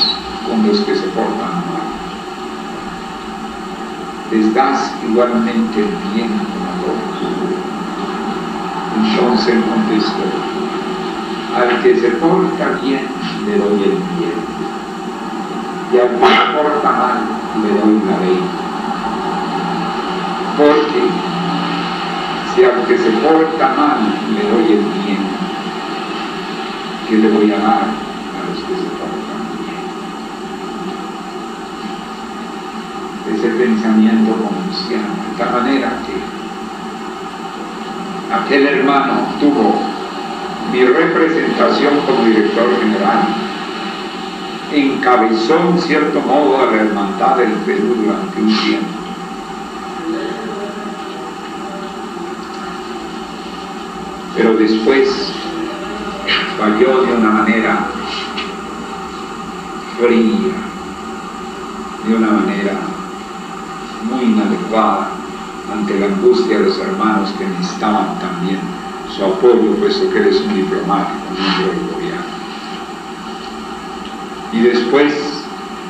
S3: con los que se portan mal? ¿Les das igualmente el bien como a todos? Entonces él contestó, al que se porta bien le doy el bien, y al que se porta mal le doy la ley. Porque si al que se porta mal le doy el bien, ¿qué le voy a dar a los que se portan bien? Ese pensamiento confuciano, de tal manera que aquel hermano tuvo mi representación como director general, encabezó en cierto modo a la hermandad del Perú durante un tiempo, pero después falló de una manera fría, de una manera muy inadecuada ante la angustia de los hermanos que necesitaban también su apoyo, puesto que él es un diplomático, miembro del gobierno. Y después,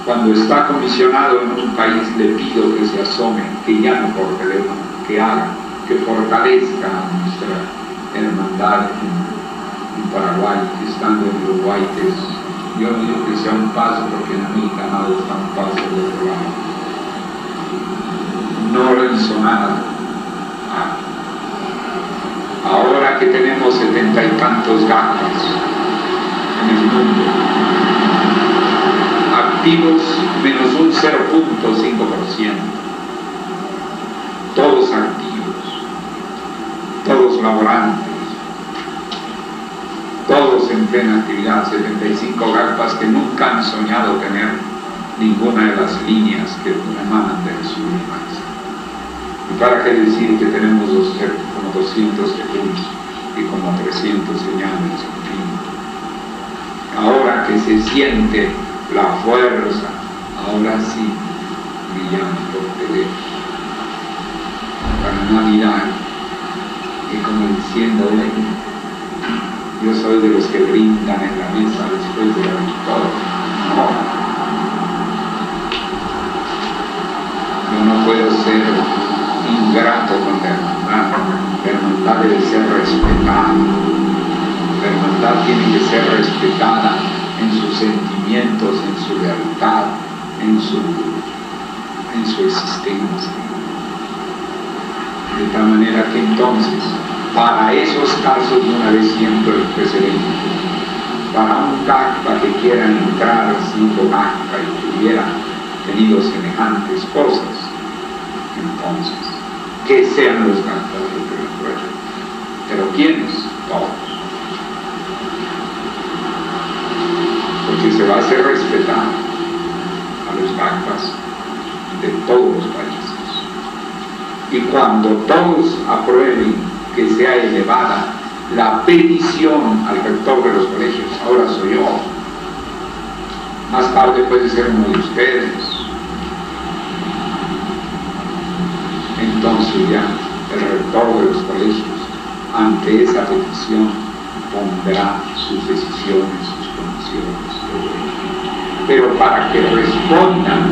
S3: cuando está comisionado en un país, le pido que se asome, que ya no por teléfono, que haga, que fortalezca nuestra hermandad en Paraguay, que estando en Uruguay, que es, yo no digo que sea un paso, porque en América nada está un paso de otro lado. No le hizo nada. Ahora que tenemos 70 y tantos GACPAs en el mundo, activos menos un 0.5%, todos activos, todos laborantes, todos en plena actividad, 75 GACPAs que nunca han soñado tener ninguna de las líneas que emanan del sur del país. ¿Y para qué decir que tenemos como 200 recursos y como 300 señales? Ahora que se siente la fuerza, ahora sí, brillando por teléfono, para Navidad, y como diciendo, yo soy de los que brindan en la mesa después de la victoria. No. Yo no puedo ser ingrato con la hermandad. La hermandad debe ser respetada. La hermandad tiene que ser respetada en sus sentimientos, en su lealtad, en su existencia. De tal manera que entonces, para esos casos, de una vez siento el precedente, para un GACPA que quiera entrar siendo GACPA y que hubiera tenido semejantes cosas, entonces, que sean los GACPAs los que lo prueben. ¿Pero quiénes? Todos. Porque se va a hacer respetar a los GACPAs de todos los países. Y cuando todos aprueben que sea elevada la petición al rector de los colegios, ahora soy yo, más tarde puede ser uno de ustedes, entonces ya el rector de los colegios ante esa petición pondrá sus decisiones, sus condiciones, pero para que respondan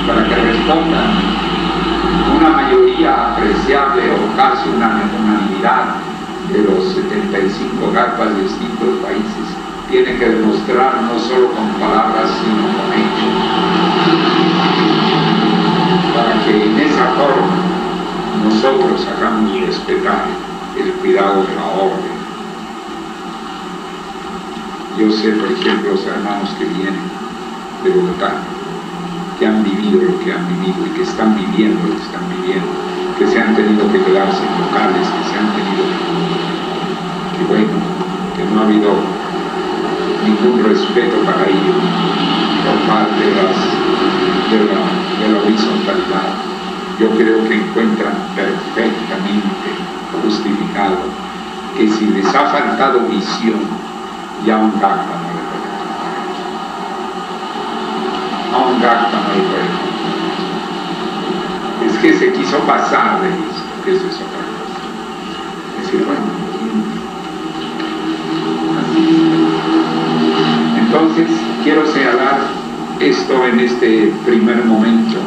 S3: para que respondan una mayoría apreciable o casi una unanimidad de los 75 GACPAs de distintos países, tiene que demostrar no solo con palabras sino con hechos, para que en esa forma nosotros hagamos respetar el cuidado de la orden. Yo sé, por ejemplo, los hermanos que vienen de Bogotá, que han vivido lo que han vivido y que están viviendo lo que están viviendo, que se han tenido que quedarse en locales, que se han tenido que bueno, que no ha habido ningún respeto para ellos por parte de la horizontalidad. Yo creo que encuentran perfectamente justificado que si les ha faltado visión, ya un GACPA no le puede contar. A un GACPA no le puede contar. Es que se quiso pasar de listo, que eso es otra cosa. Es decir, bueno, entonces quiero señalar esto en este primer momento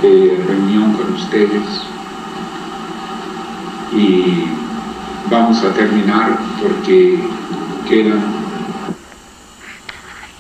S3: de reunión con ustedes y vamos a terminar porque quedan